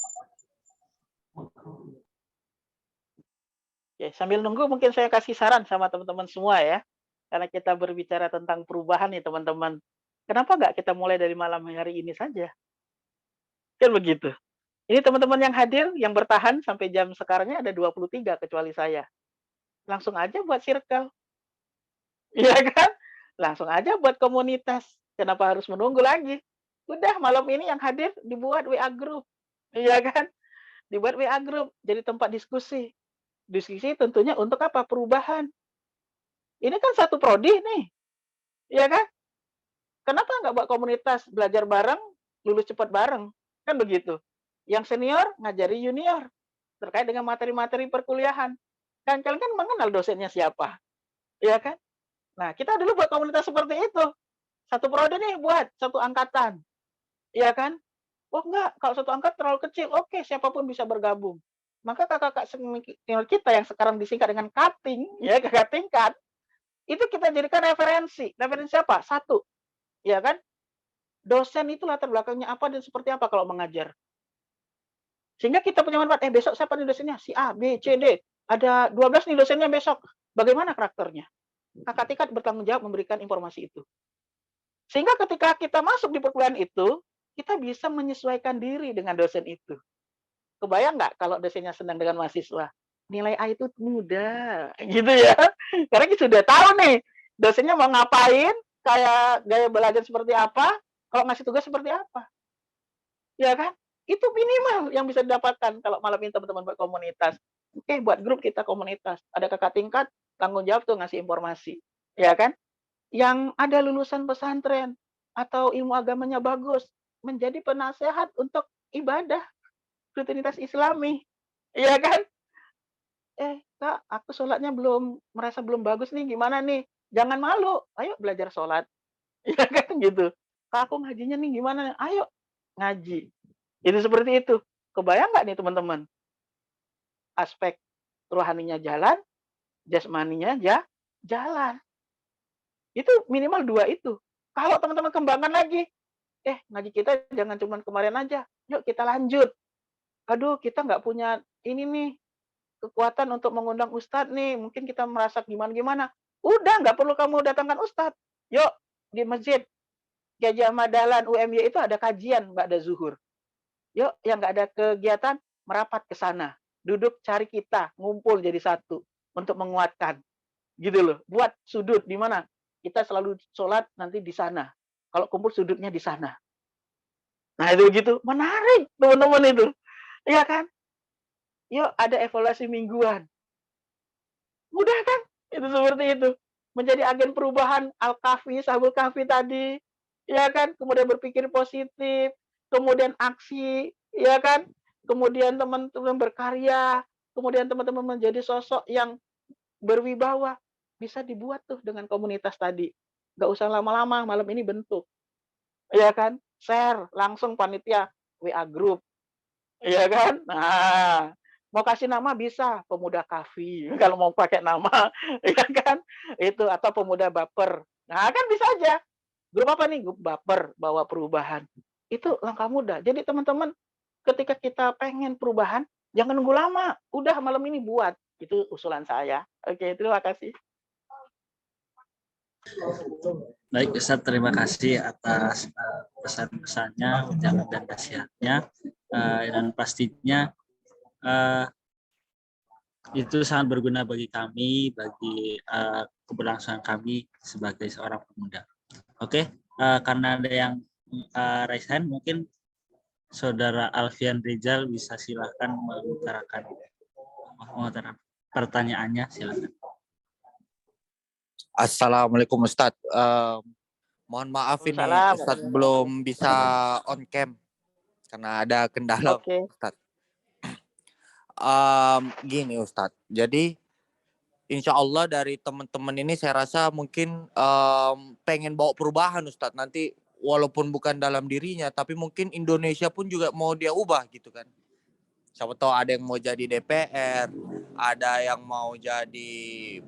Oke, sambil nunggu mungkin saya kasih saran sama teman-teman semua ya. Karena kita berbicara tentang perubahan nih teman-teman. Kenapa nggak kita mulai dari malam hari ini saja? Kan begitu. Ini teman-teman yang hadir, yang bertahan sampai jam sekarangnya ada 23 kecuali saya. Langsung aja buat circle. Iya kan? Langsung aja buat komunitas. Kenapa harus menunggu lagi? Udah malam ini yang hadir dibuat WA group. Iya kan? Dibuat WA group jadi tempat diskusi. Diskusi tentunya untuk apa? Perubahan. Ini kan satu prodi nih. Iya kan? Kenapa nggak buat komunitas belajar bareng, lulus cepat bareng? Kan begitu. Yang senior ngajari junior terkait dengan materi-materi perkuliahan. Kan kalian kan mengenal dosennya siapa. Iya kan? Nah, kita dulu buat komunitas seperti itu. Satu prodi nih buat, satu angkatan. Iya kan? Oh enggak, kalau satu angkat terlalu kecil, oke, siapapun bisa bergabung. Maka kakak-kakak senior kita yang sekarang disingkat dengan cutting, ya kakak tingkat, itu kita jadikan referensi. Referensi apa? Satu, ya kan? Dosen itu latar belakangnya apa dan seperti apa kalau mengajar. Sehingga kita punya manfaat, besok siapa nih dosennya? Si A, B, C, D. Ada 12 nih dosennya besok. Bagaimana karakternya? kakak tingkat bertanggung jawab memberikan informasi itu. Sehingga ketika kita masuk di perkuliahan itu, kita bisa menyesuaikan diri dengan dosen itu. Kebayang nggak kalau dosennya senang dengan mahasiswa? Nilai A itu mudah, gitu ya. Karena kita sudah tahu nih, dosennya mau ngapain, kayak gaya belajar seperti apa, kalau ngasih tugas seperti apa. Ya kan? Itu minimal yang bisa didapatkan kalau malam ini teman-teman buat komunitas. Oke, buat grup kita komunitas. Ada kakak tingkat, tanggung jawab tuh ngasih informasi. Ya kan? Yang ada lulusan pesantren atau ilmu agamanya bagus, menjadi penasehat untuk ibadah rutinitas Islami. Iya kan? Kak, aku sholatnya merasa belum bagus nih, gimana nih? Jangan malu, ayo belajar sholat. Iya kan gitu. Kak, aku ngajinya nih gimana? Ayo ngaji. Itu seperti itu. Kebayang nggak nih teman-teman? Aspek rohaninya jalan, jasmaninya jalan. Itu minimal 2 itu. Kalau teman-teman kembangkan lagi, ngaji kita jangan cuma kemarin aja. Yuk kita lanjut. Aduh, kita nggak punya ini nih, kekuatan untuk mengundang ustadz nih. Mungkin kita merasa gimana-gimana. Udah, nggak perlu kamu datangkan ustadz. Yuk, di masjid Kiai Ahmad Dahlan UMY itu ada kajian ba'da zuhur. Yuk, yang nggak ada kegiatan, merapat ke sana. Duduk cari kita, ngumpul jadi satu. Untuk menguatkan. Gitu loh. Buat sudut di mana? Kita selalu sholat nanti di sana. Kalau kumpul sudutnya di sana. Nah itu gitu. Menarik teman-teman itu. Iya kan? Yuk ada evaluasi mingguan. Mudah kan? Itu seperti itu. Menjadi agen perubahan Al-Kahfi, Sahabul Kahfi tadi. Ya kan? Kemudian berpikir positif. Kemudian aksi. Ya kan? Kemudian teman-teman berkarya. Kemudian teman-teman menjadi sosok yang berwibawa. Bisa dibuat tuh dengan komunitas tadi. Nggak usah lama-lama, malam ini bentuk. Ya kan? Share, langsung panitia WA group. Ya kan? Nah, mau kasih nama bisa, Pemuda Kahfi. Kalau mau pakai nama, ya kan? Itu, atau Pemuda Baper. Nah, kan bisa aja. Grup apa nih? Grup Baper, bawa perubahan. Itu langkah mudah. Jadi teman-teman, ketika kita pengen perubahan, jangan nunggu lama. Udah malam ini buat. Itu usulan saya. Oke, terima kasih. Baik, Ustadz, terima kasih atas pesan-pesannya, jangan dan nasihatnya, dan pastinya itu sangat berguna bagi kami, bagi keberlangsungan kami sebagai seorang pemuda. Oke, karena ada yang raise hand, mungkin Saudara Alfian Rizal bisa silakan mengutarakan pertanyaannya, silakan. Assalamualaikum Ustadz. Mohon maaf ini Ustadz belum bisa on cam karena ada kendala. Oke. Ustadz. Gini Ustadz. Jadi insya Allah dari teman-teman ini saya rasa mungkin pengen bawa perubahan Ustadz. Nanti walaupun bukan dalam dirinya, tapi mungkin Indonesia pun juga mau dia ubah gitu kan. Siapa tahu ada yang mau jadi DPR, ada yang mau jadi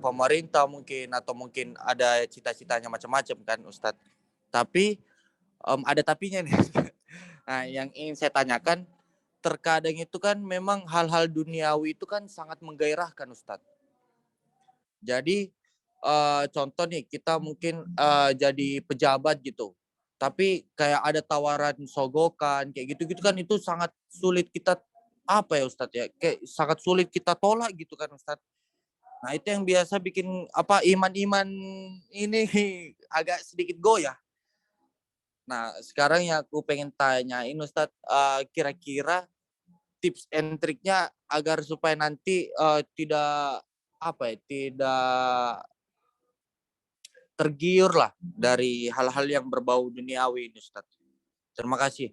pemerintah mungkin, atau mungkin ada cita-citanya macam-macam kan Ustadz. Tapi ada tapinya nih. Nah yang ingin saya tanyakan, terkadang itu kan memang hal-hal duniawi itu kan sangat menggairahkan Ustadz. Jadi contoh nih kita mungkin jadi pejabat gitu. Tapi kayak ada tawaran sogokan, kayak gitu-gitu kan itu sangat sulit kita Ustadz ya, kayak sangat sulit kita tolak gitu kan Ustadz. Nah itu yang biasa bikin iman-iman ini agak sedikit goyah. Nah sekarang yang aku pengen tanyain Ustadz, kira-kira tips and triknya agar supaya nanti tidak tergiur lah dari hal-hal yang berbau duniawi ini Ustadz. Terima kasih.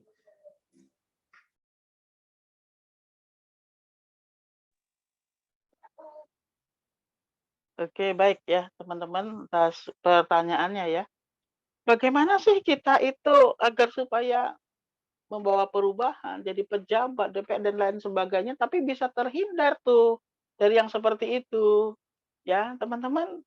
Oke, baik ya teman-teman atas pertanyaannya ya. Bagaimana sih kita itu agar supaya membawa perubahan, jadi pejabat, DPR dan lain sebagainya, tapi bisa terhindar tuh dari yang seperti itu. Ya, teman-teman,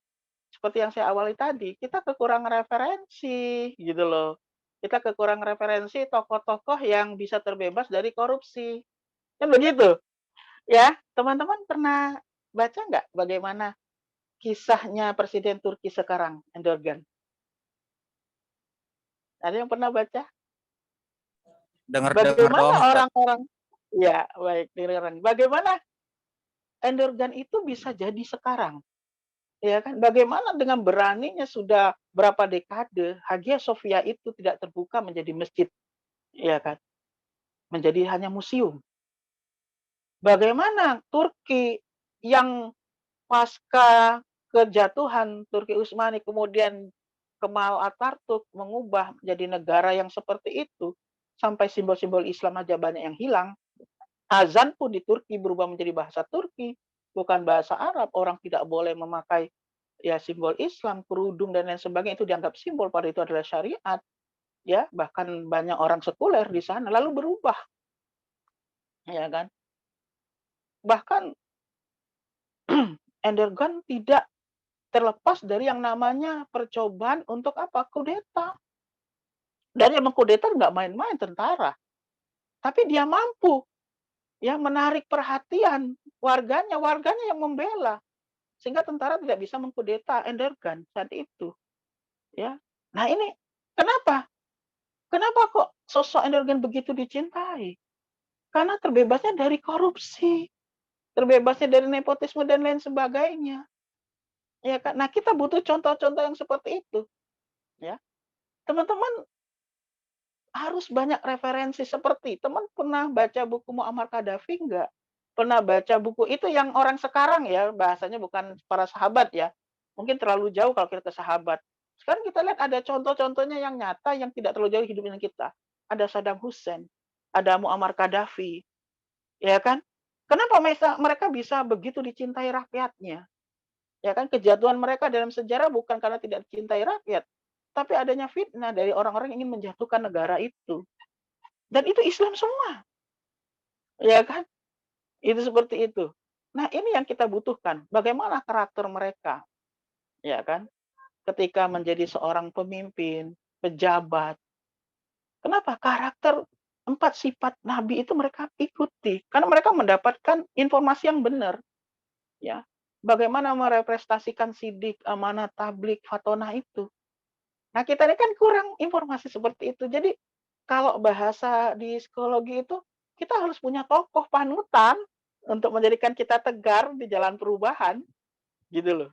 seperti yang saya awali tadi, kita kekurangan referensi gitu loh. Kita kekurangan referensi tokoh-tokoh yang bisa terbebas dari korupsi. Kan begitu? Ya, teman-teman pernah baca nggak bagaimana kisahnya Presiden Turki sekarang, Erdogan? Ada yang pernah baca? Dengar-dengar doang, Bagaimana Ustaz. orang-orang, ya baik, dengarkan. Bagaimana Erdogan itu bisa jadi sekarang? Ya kan? Bagaimana dengan beraninya sudah berapa dekade Hagia Sophia itu tidak terbuka menjadi masjid, ya kan? Menjadi hanya museum. Bagaimana Turki yang pasca kejatuhan Turki Utsmani kemudian Kemal Atatürk mengubah menjadi negara yang seperti itu sampai simbol-simbol Islam aja banyak yang hilang. Azan pun di Turki berubah menjadi bahasa Turki, bukan bahasa Arab. Orang tidak boleh memakai ya simbol Islam, kerudung dan lain sebagainya itu dianggap simbol, pada itu adalah syariat. Ya, bahkan banyak orang sekuler di sana lalu berubah. Ya kan? Bahkan Erdogan tidak terlepas dari yang namanya percobaan untuk apa? Kudeta. Dan yang mengkudeta nggak main-main tentara. Tapi dia mampu ya menarik perhatian warganya yang membela. Sehingga tentara tidak bisa mengkudeta Erdogan saat itu. Ya. Nah ini kenapa? Kenapa kok sosok Erdogan begitu dicintai? Karena terbebasnya dari korupsi, terbebasnya dari nepotisme dan lain sebagainya. Ya kan? Nah, kita butuh contoh-contoh yang seperti itu. Ya. Teman-teman harus banyak referensi seperti teman pernah baca buku Muammar Gaddafi enggak? Pernah baca buku itu yang orang sekarang ya, bahasanya bukan para sahabat ya. Mungkin terlalu jauh kalau kita ke sahabat. Sekarang kita lihat ada contoh-contohnya yang nyata yang tidak terlalu jauh hidup dengan kita. Ada Saddam Hussein, ada Muammar Gaddafi, ya kan? Kenapa mereka bisa begitu dicintai rakyatnya? Ya kan, kejatuhan mereka dalam sejarah bukan karena tidak dicintai rakyat, tapi adanya fitnah dari orang-orang yang ingin menjatuhkan negara itu. Dan itu Islam semua. Ya kan? Itu seperti itu. Nah, ini yang kita butuhkan. Bagaimana karakter mereka? Ya kan? Ketika menjadi seorang pemimpin, pejabat. Kenapa? Karakter 4 sifat Nabi itu mereka ikuti. Karena mereka mendapatkan informasi yang benar. Ya. Bagaimana merepresentasikan sidik, amanah, tablik, fatonah itu. Nah, kita ini kan kurang informasi seperti itu. Jadi, kalau bahasa di psikologi itu, kita harus punya tokoh panutan untuk menjadikan kita tegar di jalan perubahan. Gitu loh.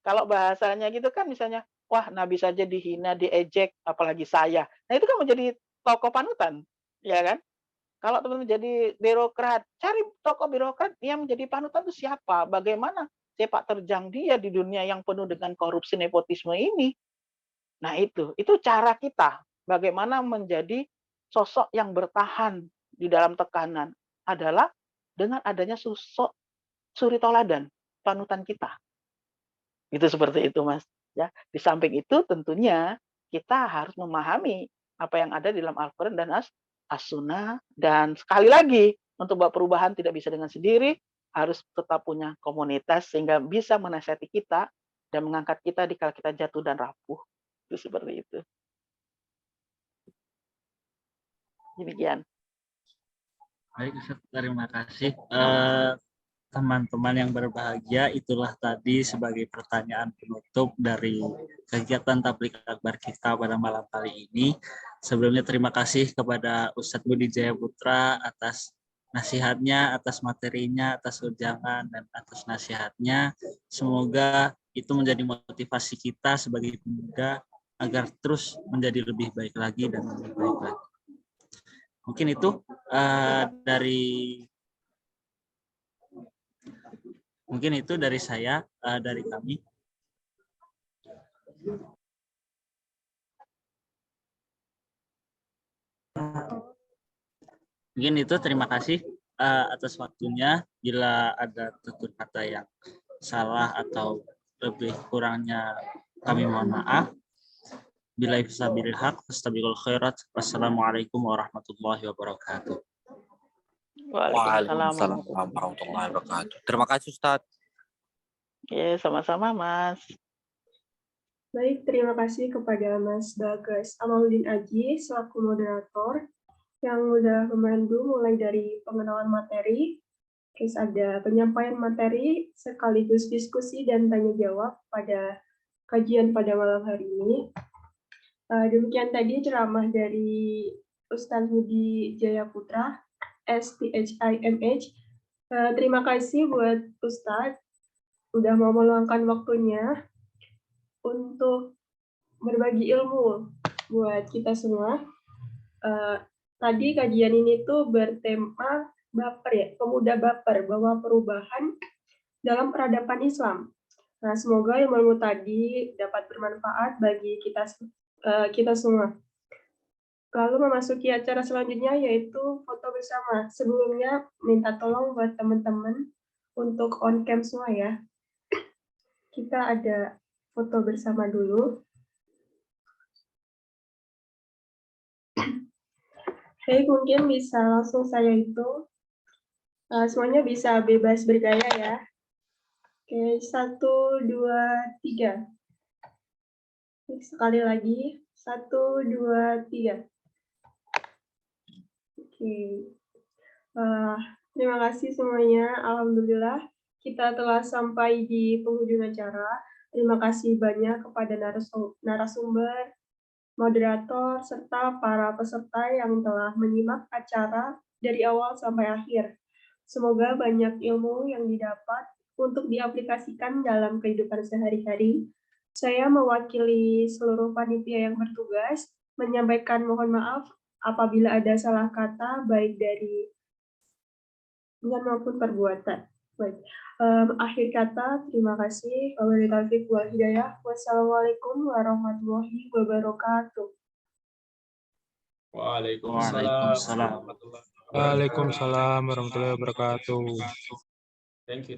Kalau bahasanya gitu kan misalnya, wah Nabi saja dihina, diejek, apalagi saya. Nah, itu kan menjadi tokoh panutan. Ya kan? Kalau teman-teman jadi birokrat, cari tokoh birokrat yang menjadi panutan itu siapa? Bagaimana sepak terjang dia di dunia yang penuh dengan korupsi nepotisme ini? Nah itu cara kita. Bagaimana menjadi sosok yang bertahan di dalam tekanan adalah dengan adanya sosok suri toladan, panutan kita. Itu seperti itu, Mas. Ya, di samping itu tentunya kita harus memahami apa yang ada di dalam Al-Quran dan As-Sunnah. Dan sekali lagi, untuk buat perubahan tidak bisa dengan sendiri, harus tetap punya komunitas sehingga bisa menasihati kita dan mengangkat kita di kala kita jatuh dan rapuh. Itu seperti itu. Demikian. Baik, Ustaz, terima kasih. Teman-teman yang berbahagia, itulah tadi sebagai pertanyaan penutup dari kegiatan Tabligh Akbar kita pada malam kali ini. Sebelumnya terima kasih kepada Ustadz Budi Jayaputra atas nasihatnya, atas materinya, atas ujangan, dan atas nasihatnya. Semoga itu menjadi motivasi kita sebagai pemuda agar terus menjadi lebih baik lagi dan lebih baik lagi. Mungkin itu dari saya, dari kami. Mungkin itu, terima kasih atas waktunya. Bila ada tutur kata yang salah atau lebih kurangnya kami mohon maaf. Bila ifsabil haq, fastabiqul khairat. Wassalamualaikum warahmatullahi wabarakatuh. Waalaikumsalam warahmatullahi wabarakatuh. Terima kasih, Ustaz. Oke, sama-sama, Mas. Baik, terima kasih kepada Mas Bagas Amaluddin Aji selaku moderator yang sudah memandu mulai dari pengenalan materi, Terus ada penyampaian materi sekaligus diskusi dan tanya jawab pada kajian pada malam hari ini. Demikian tadi ceramah dari Ustadz Budi Jayaputra, SPHIMH. Terima kasih buat Ustadz udah mau meluangkan waktunya untuk berbagi ilmu buat kita semua. Tadi kajian ini tuh bertema baper ya, pemuda baper, bahwa perubahan dalam peradaban Islam. Nah, semoga ilmu tadi dapat bermanfaat bagi kita semua. Lalu memasuki acara selanjutnya yaitu foto bersama. Sebelumnya minta tolong buat teman-teman untuk on cam semua ya. Kita ada foto bersama dulu. Oke, mungkin bisa langsung saya hitung. Semuanya bisa bebas bergaya ya. Oke, 1, 2, 3. Sekali lagi, 1, 2, 3. Oke. Terima kasih semuanya. Alhamdulillah, kita telah sampai di penghujung acara. Terima kasih banyak kepada narasumber, moderator, serta para peserta yang telah menyimak acara dari awal sampai akhir. Semoga banyak ilmu yang didapat untuk diaplikasikan dalam kehidupan sehari-hari. Saya mewakili seluruh panitia yang bertugas menyampaikan mohon maaf apabila ada salah kata baik dari maupun perbuatan. Baik. Akhir kata, terima kasih. Wabillahi taufiq wal hidayah. Wassalamualaikum warahmatullahi wabarakatuh. Waalaikumsalam. Waalaikumsalam warahmatullahi wabarakatuh. Thank you.